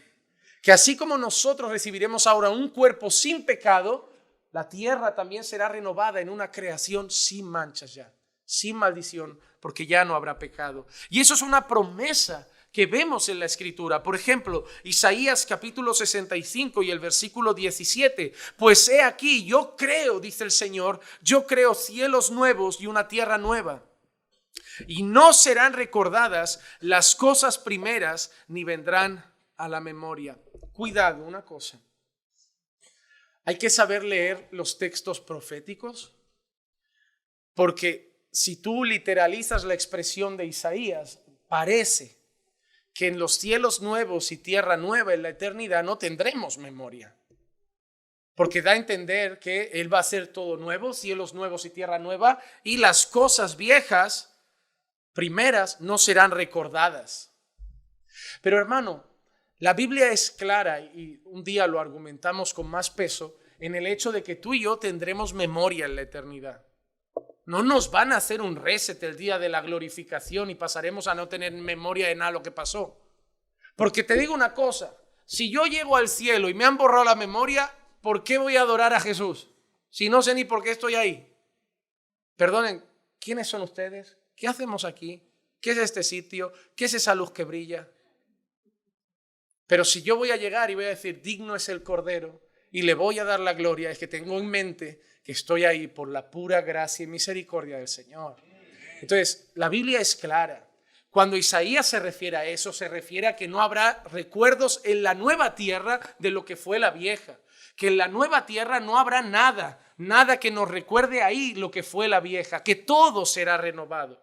Que así como nosotros recibiremos ahora un cuerpo sin pecado, la tierra también será renovada en una creación sin manchas ya, sin maldición, porque ya no habrá pecado. Y eso es una promesa que vemos en la Escritura. Por ejemplo, Isaías capítulo 65 y el versículo 17. Pues he aquí, yo creo, dice el Señor, yo creo cielos nuevos y una tierra nueva. Y no serán recordadas las cosas primeras, ni vendrán a la memoria. Cuidado, una cosa. Hay que saber leer los textos proféticos, porque si tú literalizas la expresión de Isaías, parece que en los cielos nuevos y tierra nueva en la eternidad no tendremos memoria. Porque da a entender que Él va a hacer todo nuevo, cielos nuevos y tierra nueva, y las cosas viejas, primeras, no serán recordadas. Pero hermano, la Biblia es clara, y un día lo argumentamos con más peso, en el hecho de que tú y yo tendremos memoria en la eternidad. No nos van a hacer un reset el día de la glorificación y pasaremos a no tener memoria de nada lo que pasó. Porque te digo una cosa, si yo llego al cielo y me han borrado la memoria, ¿por qué voy a adorar a Jesús? Si no sé ni por qué estoy ahí. Perdonen, ¿quiénes son ustedes? ¿Qué hacemos aquí? ¿Qué es este sitio? ¿Qué es esa luz que brilla? Pero si yo voy a llegar y voy a decir, digno es el Cordero, y le voy a dar la gloria, es que tengo en mente que estoy ahí por la pura gracia y misericordia del Señor. Entonces, la Biblia es clara. Cuando Isaías se refiere a eso, se refiere a que no habrá recuerdos en la nueva tierra de lo que fue la vieja. Que en la nueva tierra no habrá nada que nos recuerde ahí lo que fue la vieja, que todo será renovado.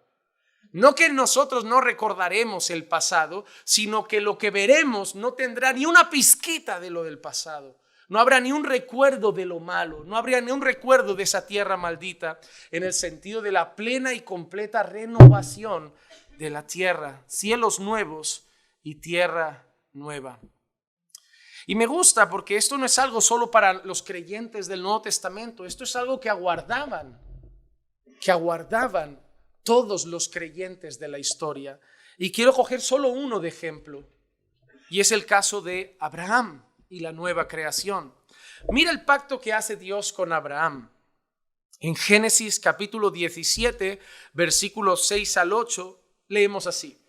No que nosotros no recordaremos el pasado, sino que lo que veremos no tendrá ni una pizquita de lo del pasado. No habrá ni un recuerdo de lo malo, no habría ni un recuerdo de esa tierra maldita, en el sentido de la plena y completa renovación de la tierra, cielos nuevos y tierra nueva. Y me gusta porque esto no es algo solo para los creyentes del Nuevo Testamento, esto es algo que aguardaban todos los creyentes de la historia. Y quiero coger solo uno de ejemplo, y es el caso de Abraham y la nueva creación. Mira el pacto que hace Dios con Abraham. En Génesis capítulo 17, versículos 6 al 8, leemos así.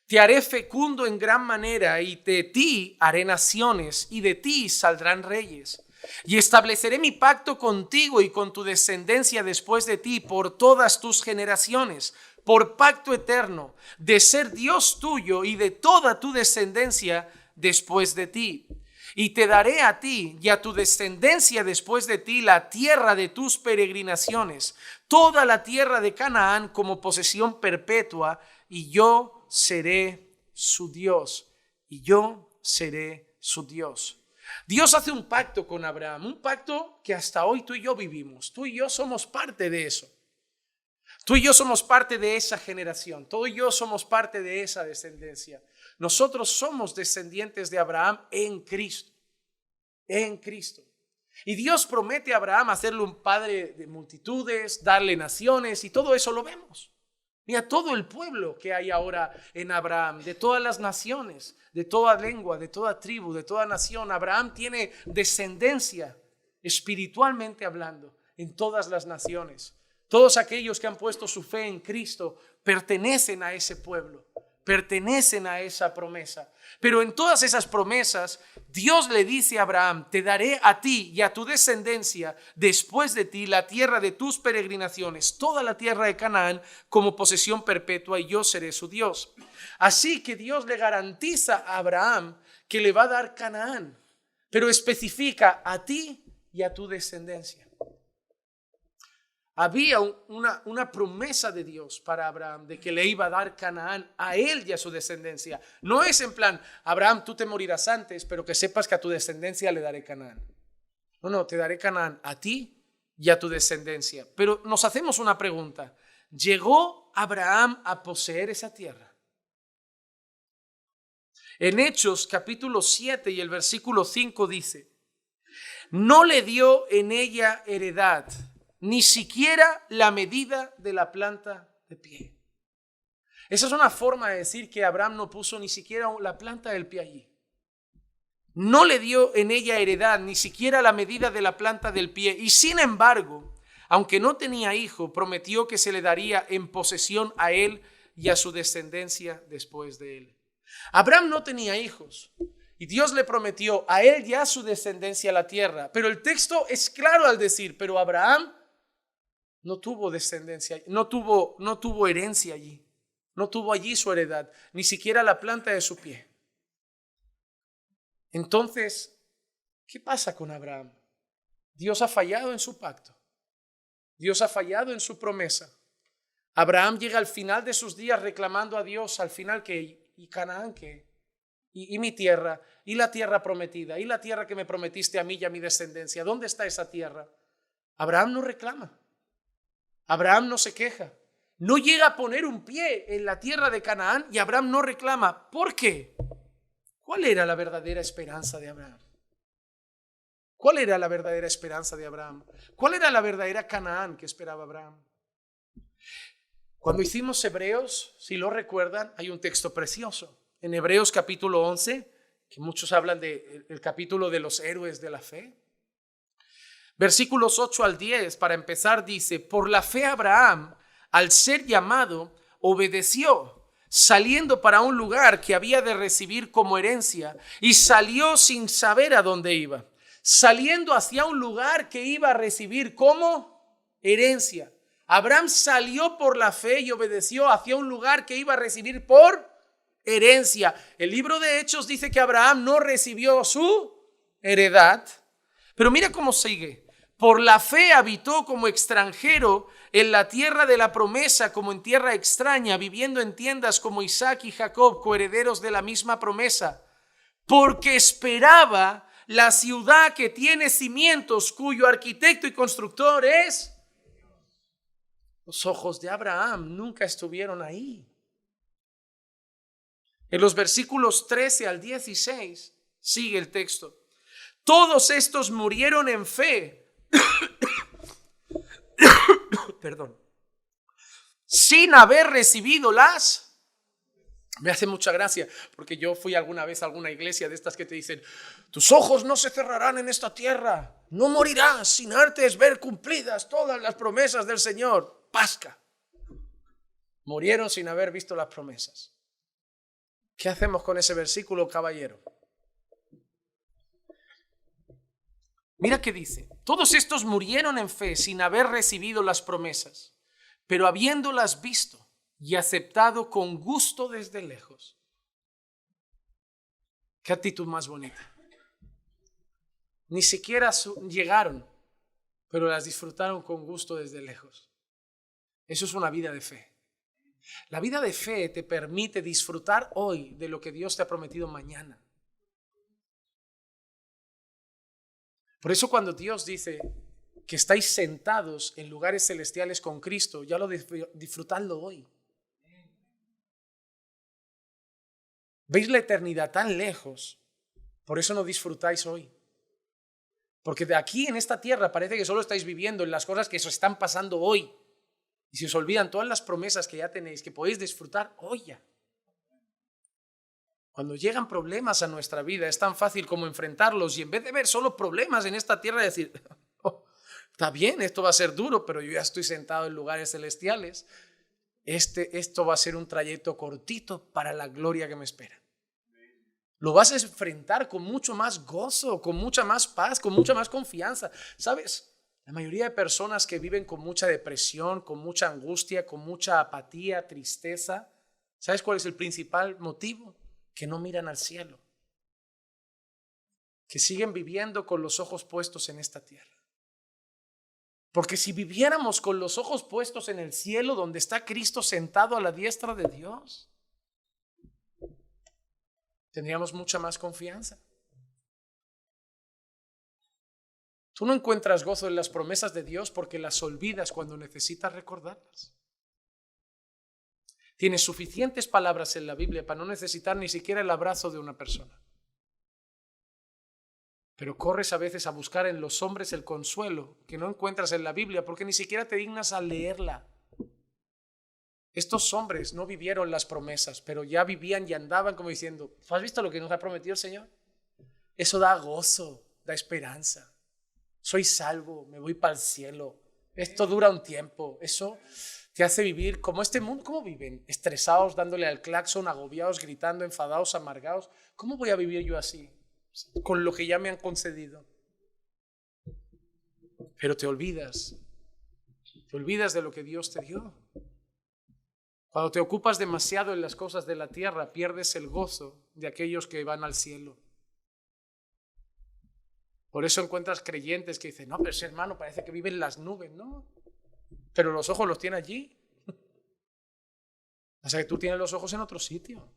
Te haré fecundo en gran manera y de ti haré naciones y de ti saldrán reyes. Y estableceré mi pacto contigo y con tu descendencia después de ti por todas tus generaciones, por pacto eterno, de ser Dios tuyo y de toda tu descendencia después de ti. Y te daré a ti y a tu descendencia después de ti la tierra de tus peregrinaciones, toda la tierra de Canaán como posesión perpetua, y yo seré su Dios, y yo seré su Dios. Dios hace un pacto con Abraham, un pacto que hasta hoy tú y yo vivimos. Tú y yo somos parte de eso. Tú y yo somos parte de esa generación. Tú y yo somos parte de esa descendencia. Nosotros somos descendientes de Abraham en Cristo. En Cristo. Y Dios promete a Abraham hacerle un padre de multitudes, darle naciones, y todo eso lo vemos. Mira todo el pueblo que hay ahora en Abraham, de todas las naciones, de toda lengua, de toda tribu, de toda nación. Abraham tiene descendencia, espiritualmente hablando, en todas las naciones. Todos aquellos que han puesto su fe en Cristo pertenecen a ese pueblo, pertenecen a esa promesa. Pero en todas esas promesas, Dios le dice a Abraham, te daré a ti y a tu descendencia después de ti la tierra de tus peregrinaciones, toda la tierra de Canaán como posesión perpetua, y yo seré su Dios. Así que Dios le garantiza a Abraham que le va a dar Canaán, pero especifica a ti y a tu descendencia. Había una promesa de Dios para Abraham de que le iba a dar Canaán a él y a su descendencia. No es en plan, Abraham, tú te morirás antes, pero que sepas que a tu descendencia le daré Canaán. No, te daré Canaán a ti y a tu descendencia. Pero nos hacemos una pregunta. ¿Llegó Abraham a poseer esa tierra? En Hechos capítulo 7 y el versículo 5 dice, no le dio en ella heredad, ni siquiera la medida de la planta de pie. Esa es una forma de decir que Abraham no puso ni siquiera la planta del pie allí. No le dio en ella heredad, ni siquiera la medida de la planta del pie. Y sin embargo, aunque no tenía hijo, prometió que se le daría en posesión a él y a su descendencia después de él. Abraham no tenía hijos. Y Dios le prometió a él y a su descendencia la tierra. Pero el texto es claro al decir, pero Abraham no tuvo descendencia, no tuvo herencia allí, no tuvo allí su heredad, ni siquiera la planta de su pie. Entonces, ¿qué pasa con Abraham? Dios ha fallado en su pacto, Dios ha fallado en su promesa. Abraham llega al final de sus días reclamando a Dios, al final que, ¿y Canaán qué? ¿Y mi tierra? ¿Y la tierra prometida? ¿Y la tierra que me prometiste a mí y a mi descendencia? ¿Dónde está esa tierra? Abraham no reclama. Abraham no se queja, no llega a poner un pie en la tierra de Canaán y Abraham no reclama. ¿Por qué? ¿Cuál era la verdadera esperanza de Abraham? ¿Cuál era la verdadera esperanza de Abraham? ¿Cuál era la verdadera Canaán que esperaba Abraham? Cuando hicimos Hebreos, si lo recuerdan, hay un texto precioso. En Hebreos capítulo 11, que muchos hablan del capítulo de los héroes de la fe. Versículos 8 al 10, para empezar, dice: por la fe Abraham, al ser llamado, obedeció, saliendo para un lugar que había de recibir como herencia, y salió sin saber a dónde iba, saliendo hacia un lugar que iba a recibir como herencia. Abraham salió por la fe y obedeció hacia un lugar que iba a recibir por herencia. El libro de Hechos dice que Abraham no recibió su heredad, pero mira cómo sigue. Por la fe habitó como extranjero en la tierra de la promesa, como en tierra extraña, viviendo en tiendas como Isaac y Jacob, coherederos de la misma promesa, porque esperaba la ciudad que tiene cimientos, cuyo arquitecto y constructor es. Los ojos de Abraham nunca estuvieron ahí. En los versículos 13 al 16 sigue el texto. Todos estos murieron en fe, perdón, sin haber recibido las. Me hace mucha gracia, porque yo fui alguna vez a alguna iglesia de estas que te dicen: tus ojos no se cerrarán en esta tierra, no morirás sin antes ver cumplidas todas las promesas del Señor. Pasca. Murieron sin haber visto las promesas. ¿Qué hacemos con ese versículo, caballero? Mira qué dice: todos estos murieron en fe sin haber recibido las promesas, pero habiéndolas visto y aceptado con gusto desde lejos. Qué actitud más bonita. Ni siquiera llegaron, pero las disfrutaron con gusto desde lejos. Eso es una vida de fe. La vida de fe te permite disfrutar hoy de lo que Dios te ha prometido mañana. Por eso cuando Dios dice que estáis sentados en lugares celestiales con Cristo, ya lo disfrutadlo hoy. ¿Veis la eternidad tan lejos? Por eso no disfrutáis hoy. Porque de aquí en esta tierra parece que solo estáis viviendo en las cosas que os están pasando hoy. Y se os olvidan todas las promesas que ya tenéis, que podéis disfrutar hoy ya. Cuando llegan problemas a nuestra vida es tan fácil como enfrentarlos y en vez de ver solo problemas en esta tierra decir: oh, está bien, esto va a ser duro, pero yo ya estoy sentado en lugares celestiales. Esto va a ser un trayecto cortito para la gloria que me espera. Lo vas a enfrentar con mucho más gozo, con mucha más paz, con mucha más confianza. ¿Sabes? La mayoría de personas que viven con mucha depresión, con mucha angustia, con mucha apatía, tristeza, ¿sabes cuál es el principal motivo? Que no miran al cielo. Que siguen viviendo con los ojos puestos en esta tierra. Porque si viviéramos con los ojos puestos en el cielo, donde está Cristo sentado a la diestra de Dios, tendríamos mucha más confianza. Tú no encuentras gozo en las promesas de Dios porque las olvidas cuando necesitas recordarlas. Tienes suficientes palabras en la Biblia para no necesitar ni siquiera el abrazo de una persona. Pero corres a veces a buscar en los hombres el consuelo que no encuentras en la Biblia porque ni siquiera te dignas a leerla. Estos hombres no vivieron las promesas, pero ya vivían y andaban como diciendo: ¿has visto lo que nos ha prometido el Señor? Eso da gozo, da esperanza. Soy salvo, me voy para el cielo. Esto dura un tiempo. Eso te hace vivir como este mundo. ¿Cómo viven? Estresados, dándole al claxon, agobiados, gritando, enfadados, amargados. ¿Cómo voy a vivir yo así? Con lo que ya me han concedido. Pero te olvidas de lo que Dios te dio. Cuando te ocupas demasiado en las cosas de la tierra, pierdes el gozo de aquellos que van al cielo. Por eso encuentras creyentes que dicen: no, pero ese hermano parece que vive en las nubes, ¿no? Pero los ojos los tiene allí. O sea que tú tienes los ojos en otro sitio.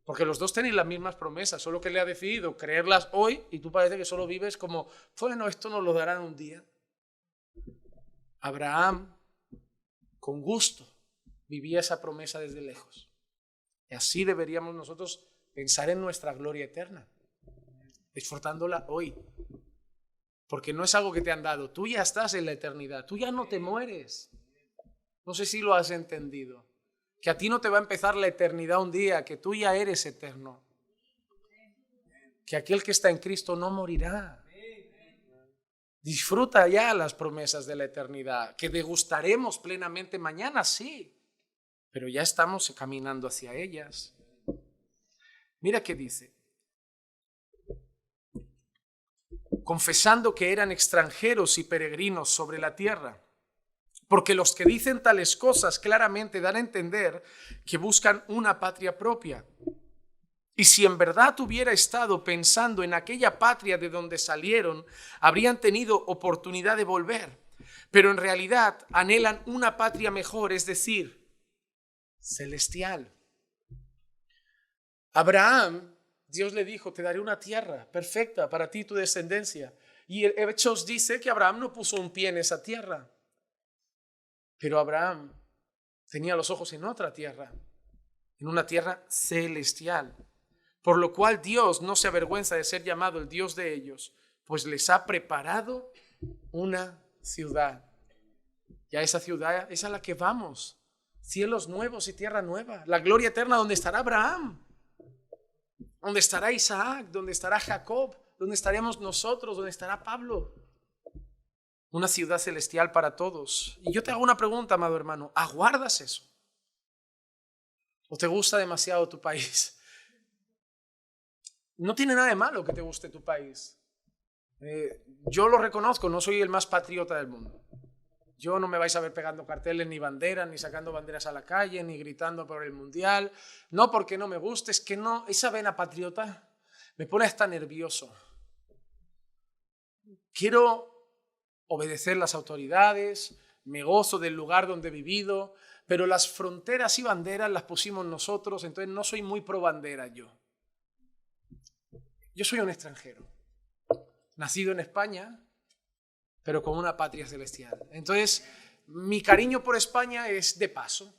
Porque los dos tenéis las mismas promesas, solo que le ha decidido creerlas hoy y tú parece que solo vives como: bueno, esto nos lo darán un día. Abraham, con gusto, vivía esa promesa desde lejos. Y así deberíamos nosotros pensar en nuestra gloria eterna, disfrutándola hoy. Porque no es algo que te han dado. Tú ya estás en la eternidad. Tú ya no te mueres. No sé si lo has entendido. Que a ti no te va a empezar la eternidad un día, que tú ya eres eterno. Que aquel que está en Cristo no morirá. Disfruta ya las promesas de la eternidad, que degustaremos plenamente mañana, sí, pero ya estamos caminando hacia ellas. Mira qué dice. Confesando que eran extranjeros y peregrinos sobre la tierra, porque los que dicen tales cosas claramente dan a entender que buscan una patria propia. Y si en verdad hubiera estado pensando en aquella patria de donde salieron, habrían tenido oportunidad de volver. Pero en realidad anhelan una patria mejor, es decir, celestial. Abraham, Dios le dijo, te daré una tierra perfecta para ti y tu descendencia. Y Hechos dice que Abraham no puso un pie en esa tierra. Pero Abraham tenía los ojos en otra tierra, en una tierra celestial. Por lo cual Dios no se avergüenza de ser llamado el Dios de ellos, pues les ha preparado una ciudad. Y a esa ciudad es a la que vamos. Cielos nuevos y tierra nueva. La gloria eterna donde estará Abraham, donde estará Isaac, donde estará Jacob, donde estaremos nosotros, donde estará Pablo. Una ciudad celestial para todos. Y yo te hago una pregunta, amado hermano. ¿Aguardas eso? ¿O te gusta demasiado tu país? No tiene nada de malo que te guste tu país. Yo lo reconozco, no soy el más patriota del mundo. Yo no me vais a ver pegando carteles ni banderas, ni sacando banderas a la calle, ni gritando por el mundial. No porque no me guste, es que no, esa vena patriota me pone hasta nervioso. Quiero obedecer las autoridades, me gozo del lugar donde he vivido, pero las fronteras y banderas las pusimos nosotros, entonces no soy muy pro bandera yo. Yo soy un extranjero, nacido en España, pero con una patria celestial. Entonces, mi cariño por España es de paso.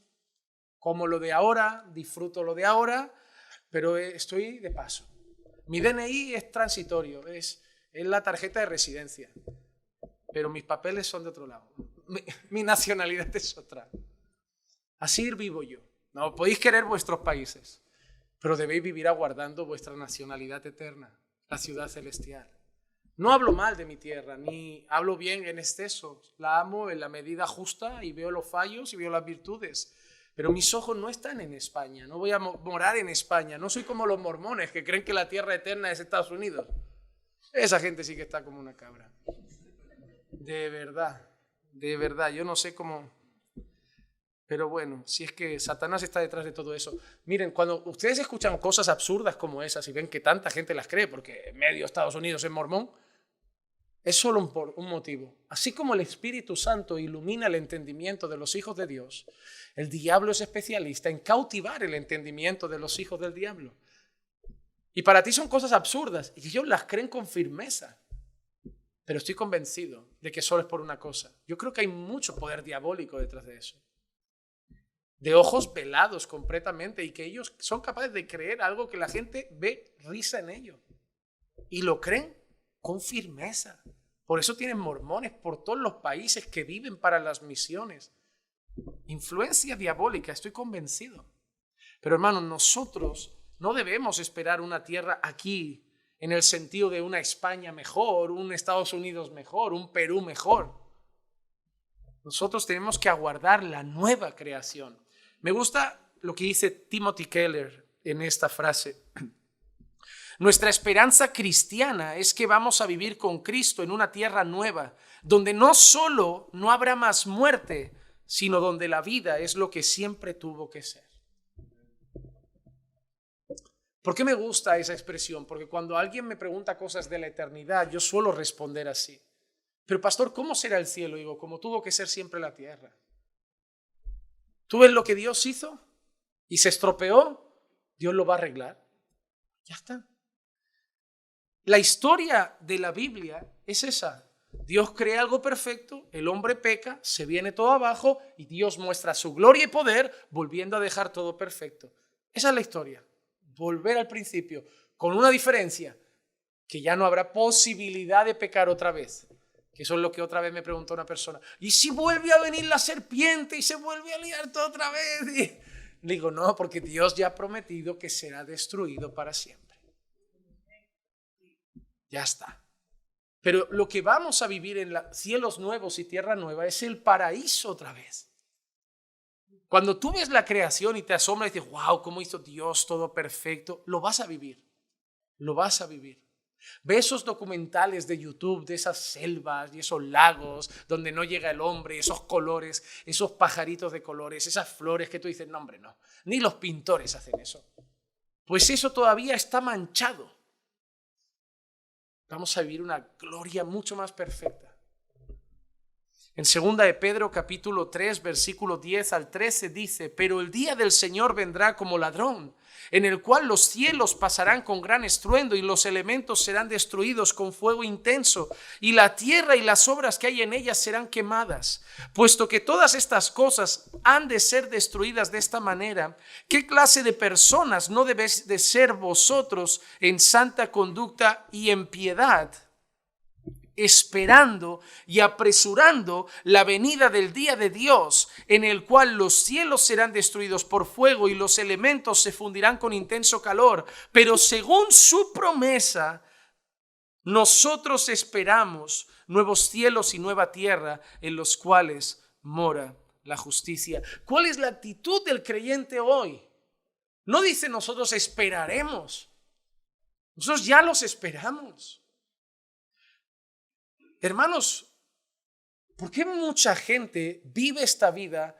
Como lo de ahora, disfruto lo de ahora, pero estoy de paso. Mi DNI es transitorio, es la tarjeta de residencia, pero mis papeles son de otro lado. Mi nacionalidad es otra. Así vivo yo. No podéis querer vuestros países, pero debéis vivir aguardando vuestra nacionalidad eterna, la ciudad celestial. No hablo mal de mi tierra, ni hablo bien en exceso. La amo en la medida justa y veo los fallos y veo las virtudes. Pero mis ojos no están en España, no voy a morar en España. No soy como los mormones que creen que la tierra eterna es Estados Unidos. Esa gente sí que está como una cabra. De verdad, yo no sé cómo... Pero bueno, si es que Satanás está detrás de todo eso. Miren, cuando ustedes escuchan cosas absurdas como esas y ven que tanta gente las cree porque medio Estados Unidos es mormón, es solo un motivo. Así como el Espíritu Santo ilumina el entendimiento de los hijos de Dios, el diablo es especialista en cautivar el entendimiento de los hijos del diablo. Y para ti son cosas absurdas y ellos las creen con firmeza. Pero estoy convencido de que solo es por una cosa. Yo creo que hay mucho poder diabólico detrás de eso. De ojos velados completamente y que ellos son capaces de creer algo que la gente ve risa en ello. Y lo creen con firmeza. Por eso tienen mormones por todos los países que viven para las misiones. Influencia diabólica, estoy convencido. Pero hermanos, nosotros no debemos esperar una tierra aquí en el sentido de una España mejor, un Estados Unidos mejor, un Perú mejor. Nosotros tenemos que aguardar la nueva creación. Me gusta lo que dice Timothy Keller en esta frase. Nuestra esperanza cristiana es que vamos a vivir con Cristo en una tierra nueva, donde no solo no habrá más muerte, sino donde la vida es lo que siempre tuvo que ser. ¿Por qué me gusta esa expresión? Porque cuando alguien me pregunta cosas de la eternidad, yo suelo responder así. Pero pastor, ¿cómo será el cielo? Digo, como tuvo que ser siempre la tierra. ¿Tú ves lo que Dios hizo? Y se estropeó, Dios lo va a arreglar. Ya está. La historia de la Biblia es esa. Dios crea algo perfecto, el hombre peca, se viene todo abajo y Dios muestra su gloria y poder volviendo a dejar todo perfecto. Esa es la historia. Volver al principio, con una diferencia, que ya no habrá posibilidad de pecar otra vez. Que eso es lo que otra vez me preguntó una persona. ¿Y si vuelve a venir la serpiente y se vuelve a liar todo otra vez? Y digo, no, porque Dios ya ha prometido que será destruido para siempre. Ya está. Pero lo que vamos a vivir en cielos nuevos y tierra nueva es el paraíso otra vez. Cuando tú ves la creación y te asombras y dices, wow, cómo hizo Dios todo perfecto, lo vas a vivir. Lo vas a vivir. Ve esos documentales de YouTube de esas selvas y esos lagos donde no llega el hombre, esos colores, esos pajaritos de colores, esas flores que tú dices, no hombre, no, ni los pintores hacen eso. Pues eso todavía está manchado. Vamos a vivir una gloria mucho más perfecta. En 2 de Pedro capítulo 3 versículo 10 al 13 dice, pero el día del Señor vendrá como ladrón, en el cual los cielos pasarán con gran estruendo y los elementos serán destruidos con fuego intenso y la tierra y las obras que hay en ellas serán quemadas. Puesto que todas estas cosas han de ser destruidas de esta manera, ¿qué clase de personas no debéis de ser vosotros en santa conducta y en piedad, esperando y apresurando la venida del día de Dios, en el cual los cielos serán destruidos por fuego y los elementos se fundirán con intenso calor? Pero según su promesa, nosotros esperamos nuevos cielos y nueva tierra en los cuales mora la justicia. ¿Cuál es la actitud del creyente hoy? No dice nosotros esperaremos. Nosotros ya los esperamos. Hermanos, ¿por qué mucha gente vive esta vida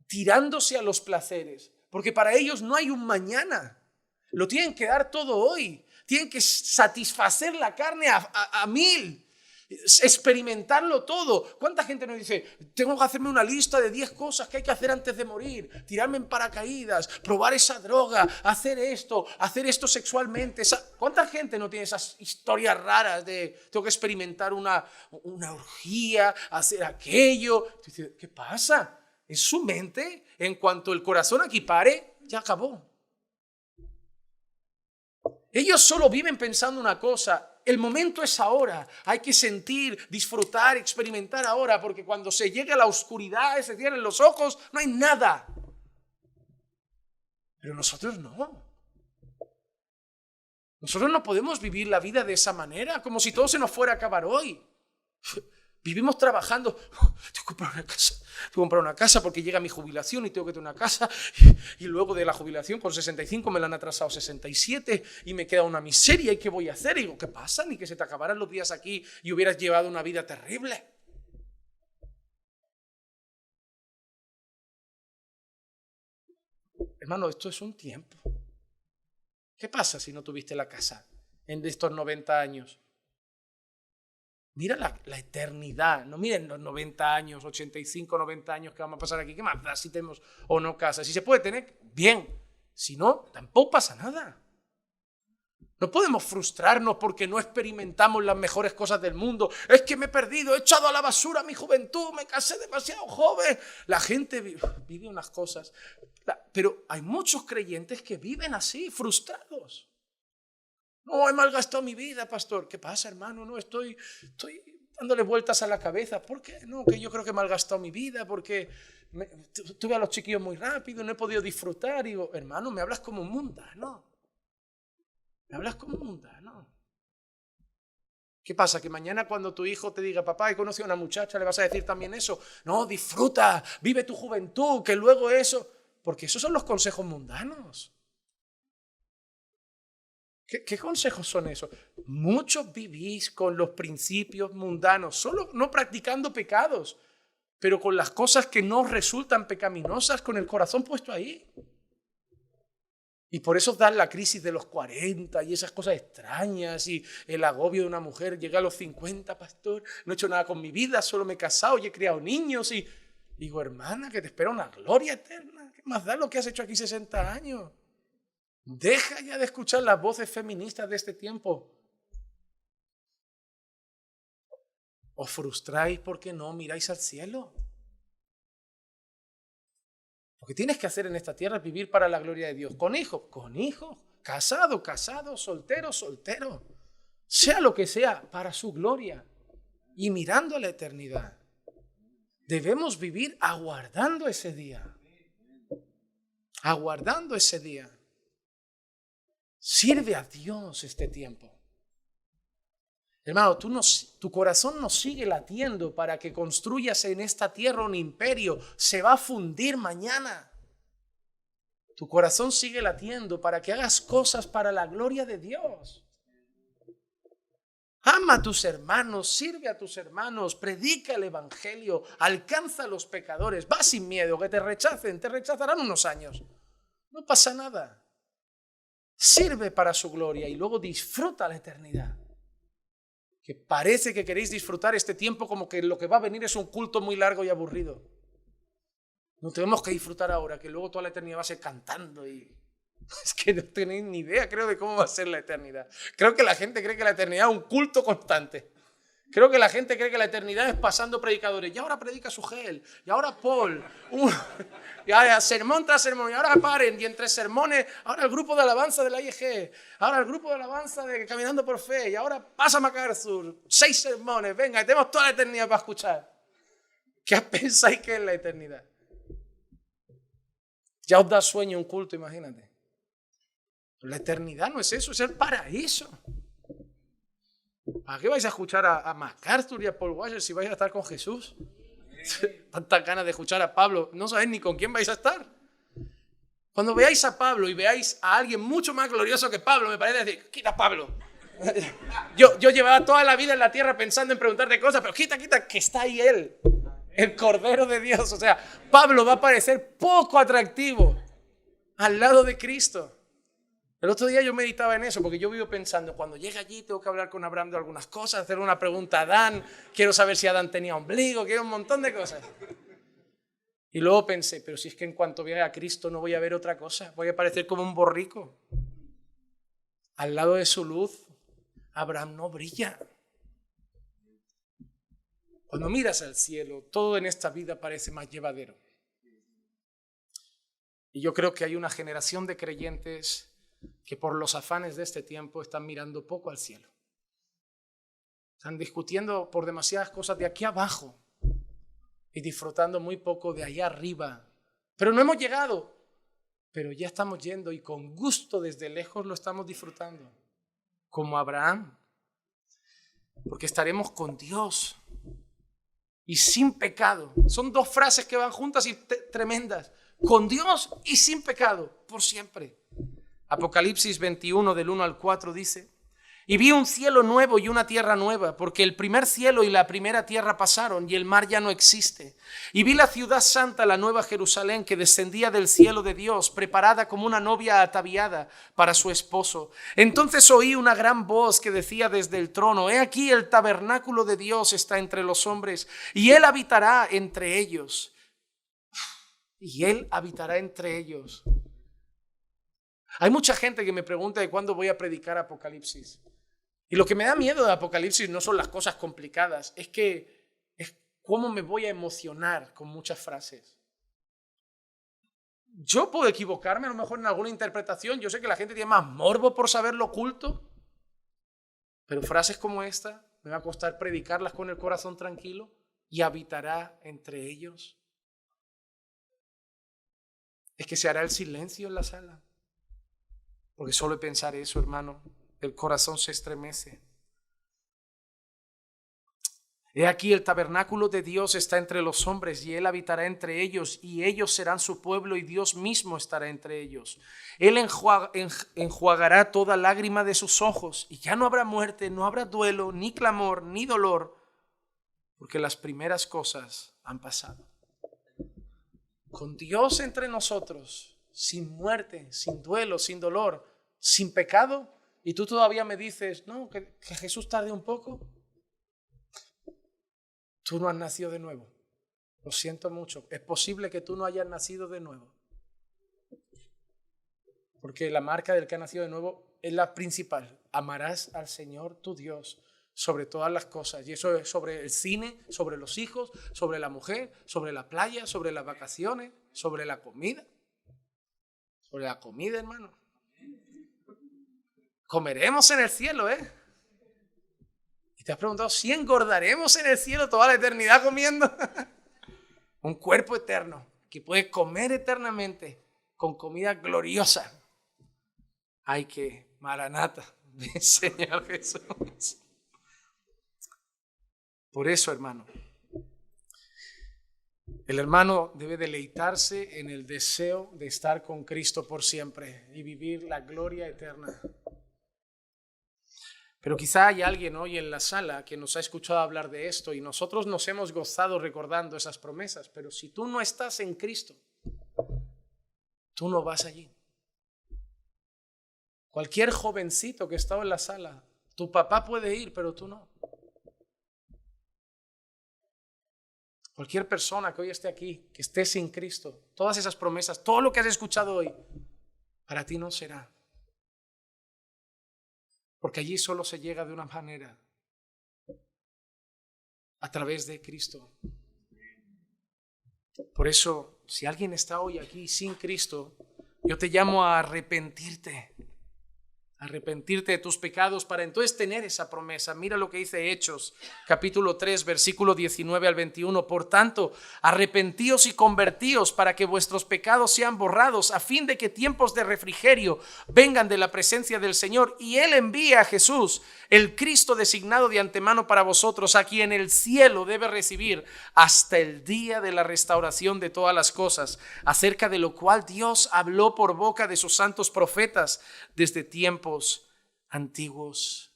tirándose a los placeres? Porque para ellos no hay un mañana. Lo tienen que dar todo hoy. Tienen que satisfacer la carne a mil. Experimentarlo todo. ¿Cuánta gente nos dice, tengo que hacerme una lista de 10 cosas que hay que hacer antes de morir? Tirarme en paracaídas, probar esa droga, hacer esto sexualmente. ¿Cuánta gente no tiene esas historias raras de tengo que experimentar una orgía, hacer aquello? ¿Qué pasa? Es su mente. En cuanto el corazón aquí pare, ya acabó. Ellos solo viven pensando una cosa. El momento es ahora, hay que sentir, disfrutar, experimentar ahora, porque cuando se llegue a la oscuridad, se cierren los ojos, no hay nada. Pero nosotros no. Nosotros no podemos vivir la vida de esa manera, como si todo se nos fuera a acabar hoy. Vivimos trabajando, tengo que comprar una casa porque llega mi jubilación y tengo que tener una casa y luego de la jubilación con 65 me la han atrasado 67 y me queda una miseria y ¿qué voy a hacer? Y digo, ¿qué pasa? Ni que se te acabaran los días aquí y hubieras llevado una vida terrible. Hermano, esto es un tiempo. ¿Qué pasa si no tuviste la casa en estos 90 años? Mira la eternidad, no miren los 90 años, 85, 90 años que vamos a pasar aquí. ¿Qué más da si tenemos o no casa? Si se puede tener, bien. Si no, tampoco pasa nada. No podemos frustrarnos porque no experimentamos las mejores cosas del mundo. Es que me he perdido, he echado a la basura mi juventud, me casé demasiado joven. La gente vive unas cosas. Pero hay muchos creyentes que viven así, frustrados. No, he malgastado mi vida, pastor. ¿Qué pasa, hermano? No, estoy dándole vueltas a la cabeza. ¿Por qué? No, que yo creo que he malgastado mi vida porque tuve a los chiquillos muy rápido, no he podido disfrutar. Y digo, hermano, me hablas como un mundano. Me hablas como un mundano. ¿Qué pasa? Que mañana cuando tu hijo te diga, papá, he conocido a una muchacha, le vas a decir también eso. No, disfruta, vive tu juventud, que luego eso. Porque esos son los consejos mundanos. ¿Qué consejos son esos? Muchos vivís con los principios mundanos, solo no practicando pecados, pero con las cosas que no resultan pecaminosas, con el corazón puesto ahí. Y por eso dan la crisis de los 40 y esas cosas extrañas y el agobio de una mujer. Llega a los 50, pastor, no he hecho nada con mi vida, solo me he casado y he criado niños. Y digo, hermana, que te espera una gloria eterna. ¿Qué más da lo que has hecho aquí 60 años? Deja ya de escuchar las voces feministas de este tiempo. ¿Os frustráis porque no miráis al cielo? Lo que tienes que hacer en esta tierra es vivir para la gloria de Dios. Con hijos, casado, soltero. Sea lo que sea, para su gloria. y mirando a la eternidad. Debemos vivir aguardando ese día. Aguardando ese día. Sirve a Dios este tiempo. Hermano, tu corazón no sigue latiendo para que construyas en esta tierra un imperio. Se va a fundir mañana. Tu corazón sigue latiendo para que hagas cosas para la gloria de Dios. Ama a tus hermanos, sirve a tus hermanos, predica el evangelio, alcanza a los pecadores. Va sin miedo, que te rechacen, te rechazarán unos años. No pasa nada. Sirve para su gloria y luego disfruta la eternidad. Que parece que queréis disfrutar este tiempo como que lo que va a venir es un culto muy largo y aburrido. No tenemos que disfrutar ahora, que luego toda la eternidad va a ser cantando y... Es que no tenéis ni idea, creo, de cómo va a ser la eternidad. Creo que la gente cree que la eternidad es un culto constante. Creo que la gente cree que la eternidad es pasando predicadores. Y ahora predica Sugel, y ahora Paul, y ahora sermón tras sermón, y ahora paren, y entre sermones, ahora el grupo de alabanza de la IEG, ahora el grupo de alabanza de Caminando por Fe, y ahora pasa MacArthur, 6 sermones, venga, y tenemos toda la eternidad para escuchar. ¿Qué pensáis que es la eternidad? Ya os da sueño un culto, imagínate. La eternidad no es eso, es el paraíso. ¿Para qué vais a escuchar a MacArthur y a Paul Washer si vais a estar con Jesús? Tantas ganas de escuchar a Pablo, no sabéis ni con quién vais a estar. Cuando veáis a Pablo y veáis a alguien mucho más glorioso que Pablo, me parece decir, quita Pablo. Yo llevaba toda la vida en la tierra pensando en preguntarte cosas, pero quita, que está ahí él, el Cordero de Dios. O sea, Pablo va a parecer poco atractivo al lado de Cristo. El otro día yo meditaba en eso, porque yo vivo pensando, cuando llegue allí tengo que hablar con Abraham de algunas cosas, hacer una pregunta a Adán, quiero saber si Adán tenía ombligo, quiero un montón de cosas. Y luego pensé, pero si es que en cuanto vea a Cristo no voy a ver otra cosa, voy a parecer como un borrico. Al lado de su luz, Abraham no brilla. Cuando miras al cielo, todo en esta vida parece más llevadero. Y yo creo que hay una generación de creyentes que por los afanes de este tiempo están mirando poco al cielo. Están discutiendo por demasiadas cosas de aquí abajo y disfrutando muy poco de allá arriba. Pero no hemos llegado, pero ya estamos yendo y con gusto desde lejos lo estamos disfrutando, como Abraham, porque estaremos con Dios y sin pecado. Son 2 frases que van juntas y tremendas. Con Dios y sin pecado, por siempre. Apocalipsis 21 del 1 al 4 dice: y vi un cielo nuevo y una tierra nueva, porque el primer cielo y la primera tierra pasaron y el mar ya no existe. Y vi la ciudad santa, la nueva Jerusalén, que descendía del cielo de Dios, preparada como una novia ataviada para su esposo. Entonces oí una gran voz que decía desde el trono: he aquí el tabernáculo de Dios está entre los hombres, y Él habitará entre ellos. Y Él habitará entre ellos. Hay mucha gente que me pregunta de cuándo voy a predicar Apocalipsis. Y lo que me da miedo de Apocalipsis no son las cosas complicadas, es cómo me voy a emocionar con muchas frases. Yo puedo equivocarme a lo mejor en alguna interpretación, yo sé que la gente tiene más morbo por saber lo oculto, pero frases como esta me va a costar predicarlas con el corazón tranquilo. Y habitará entre ellos. Es que se hará el silencio en la sala. Porque solo de pensar eso, hermano, el corazón se estremece. He aquí el tabernáculo de Dios está entre los hombres, y Él habitará entre ellos, y ellos serán su pueblo, y Dios mismo estará entre ellos. Él enjuagará toda lágrima de sus ojos, y ya no habrá muerte, no habrá duelo, ni clamor, ni dolor, porque las primeras cosas han pasado. Con Dios entre nosotros, sin muerte, sin duelo, sin dolor, sin pecado, y tú todavía me dices, no, que Jesús tarde un poco. Tú no has nacido de nuevo. Lo siento mucho. Es posible que tú no hayas nacido de nuevo. Porque la marca del que ha nacido de nuevo es la principal. Amarás al Señor tu Dios sobre todas las cosas. Y eso es sobre el cine, sobre los hijos, sobre la mujer, sobre la playa, sobre las vacaciones, sobre la comida. Sobre la comida, hermano. Comeremos en el cielo, ¿eh? te has preguntado si engordaremos en el cielo toda la eternidad comiendo? Un cuerpo eterno que puede comer eternamente con comida gloriosa. Ay, que Maranata, ven Señor Jesús. Por eso, hermano, el hermano debe deleitarse en el deseo de estar con Cristo por siempre y vivir la gloria eterna. Pero quizá hay alguien hoy en la sala que nos ha escuchado hablar de esto y nosotros nos hemos gozado recordando esas promesas, pero si tú no estás en Cristo, tú no vas allí. Cualquier jovencito que estaba en la sala, tu papá puede ir, pero tú no. Cualquier persona que hoy esté aquí, que esté sin Cristo, todas esas promesas, todo lo que has escuchado hoy, para ti no será. Porque allí solo se llega de una manera, a través de Cristo. Por eso, si alguien está hoy aquí sin Cristo, yo te llamo a arrepentirte de tus pecados para entonces tener esa promesa. Mira lo que dice Hechos, capítulo 3, versículo 19 al 21. Por tanto, arrepentíos y convertíos para que vuestros pecados sean borrados, a fin de que tiempos de refrigerio vengan de la presencia del Señor, y Él envía a Jesús, el Cristo designado de antemano para vosotros, a quien el cielo debe recibir hasta el día de la restauración de todas las cosas, acerca de lo cual Dios habló por boca de sus santos profetas desde tiempos antiguos.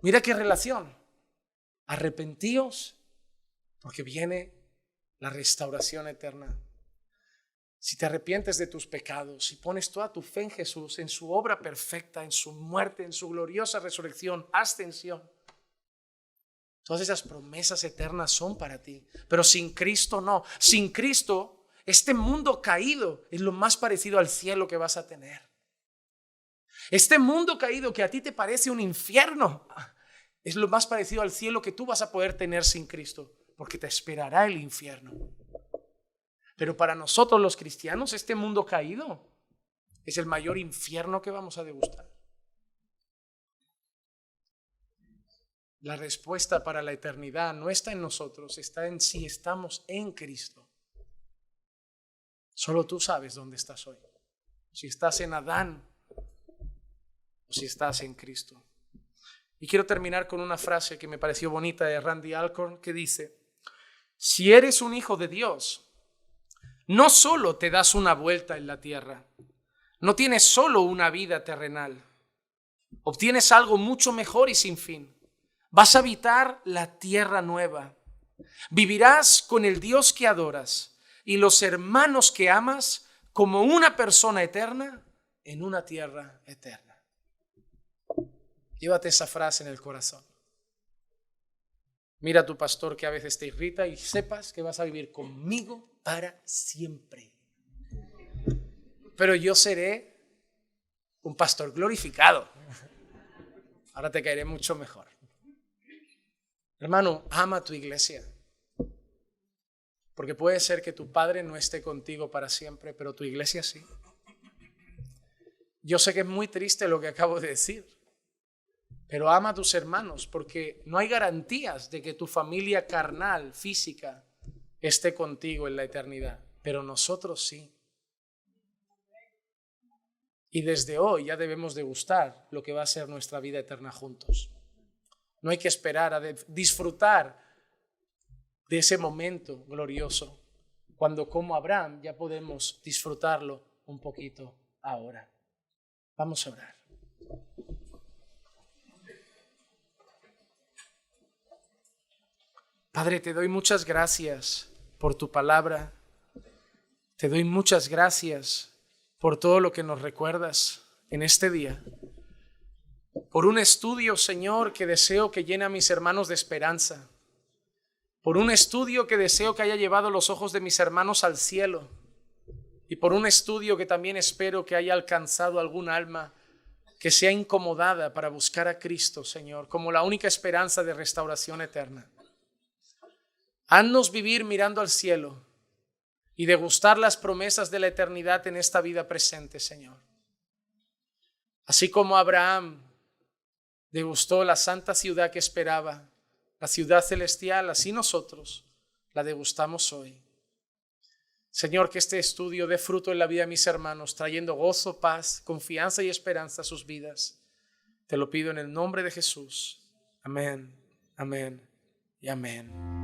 Mira qué relación. Arrepentíos porque viene la restauración eterna. Si te arrepientes de tus pecados, si pones toda tu fe en Jesús, en su obra perfecta, en su muerte, en su gloriosa resurrección, ascensión, todas esas promesas eternas son para ti. Pero sin Cristo no. Sin Cristo, este mundo caído es lo más parecido al cielo que vas a tener. Este mundo caído que a ti te parece un infierno es lo más parecido al cielo que tú vas a poder tener sin Cristo, porque te esperará el infierno. Pero para nosotros los cristianos, este mundo caído es el mayor infierno que vamos a degustar. La respuesta para la eternidad no está en nosotros, está en si estamos en Cristo. Solo tú sabes dónde estás hoy. Si estás en Adán o si estás en Cristo. Y quiero terminar con una frase que me pareció bonita de Randy Alcorn, que dice: si eres un hijo de Dios, no solo te das una vuelta en la tierra, no tienes solo una vida terrenal, obtienes algo mucho mejor y sin fin. Vas a habitar la tierra nueva, vivirás con el Dios que adoras y los hermanos que amas como una persona eterna en una tierra eterna. Llévate esa frase en el corazón. Mira a tu pastor que a veces te irrita y sepas que vas a vivir conmigo para siempre. Pero yo seré un pastor glorificado. Ahora te caeré mucho mejor. Hermano, ama a tu iglesia. Porque puede ser que tu padre no esté contigo para siempre, pero tu iglesia sí. Yo sé que es muy triste lo que acabo de decir. Pero ama a tus hermanos, porque no hay garantías de que tu familia carnal, física, esté contigo en la eternidad. Pero nosotros sí. Y desde hoy ya debemos degustar lo que va a ser nuestra vida eterna juntos. No hay que esperar a disfrutar de ese momento glorioso, cuando como Abraham ya podemos disfrutarlo un poquito ahora. Vamos a orar. Padre, te doy muchas gracias por tu palabra. Te doy muchas gracias por todo lo que nos recuerdas en este día. Por un estudio, Señor, que deseo que llene a mis hermanos de esperanza. Por un estudio que deseo que haya llevado los ojos de mis hermanos al cielo. Y por un estudio que también espero que haya alcanzado algún alma que sea incomodada para buscar a Cristo, Señor, como la única esperanza de restauración eterna. Haznos vivir mirando al cielo y degustar las promesas de la eternidad en esta vida presente, Señor. Así como Abraham degustó la santa ciudad que esperaba, la ciudad celestial, así nosotros la degustamos hoy. Señor, que este estudio dé fruto en la vida de mis hermanos, trayendo gozo, paz, confianza y esperanza a sus vidas. Te lo pido en el nombre de Jesús. Amén, amén y amén.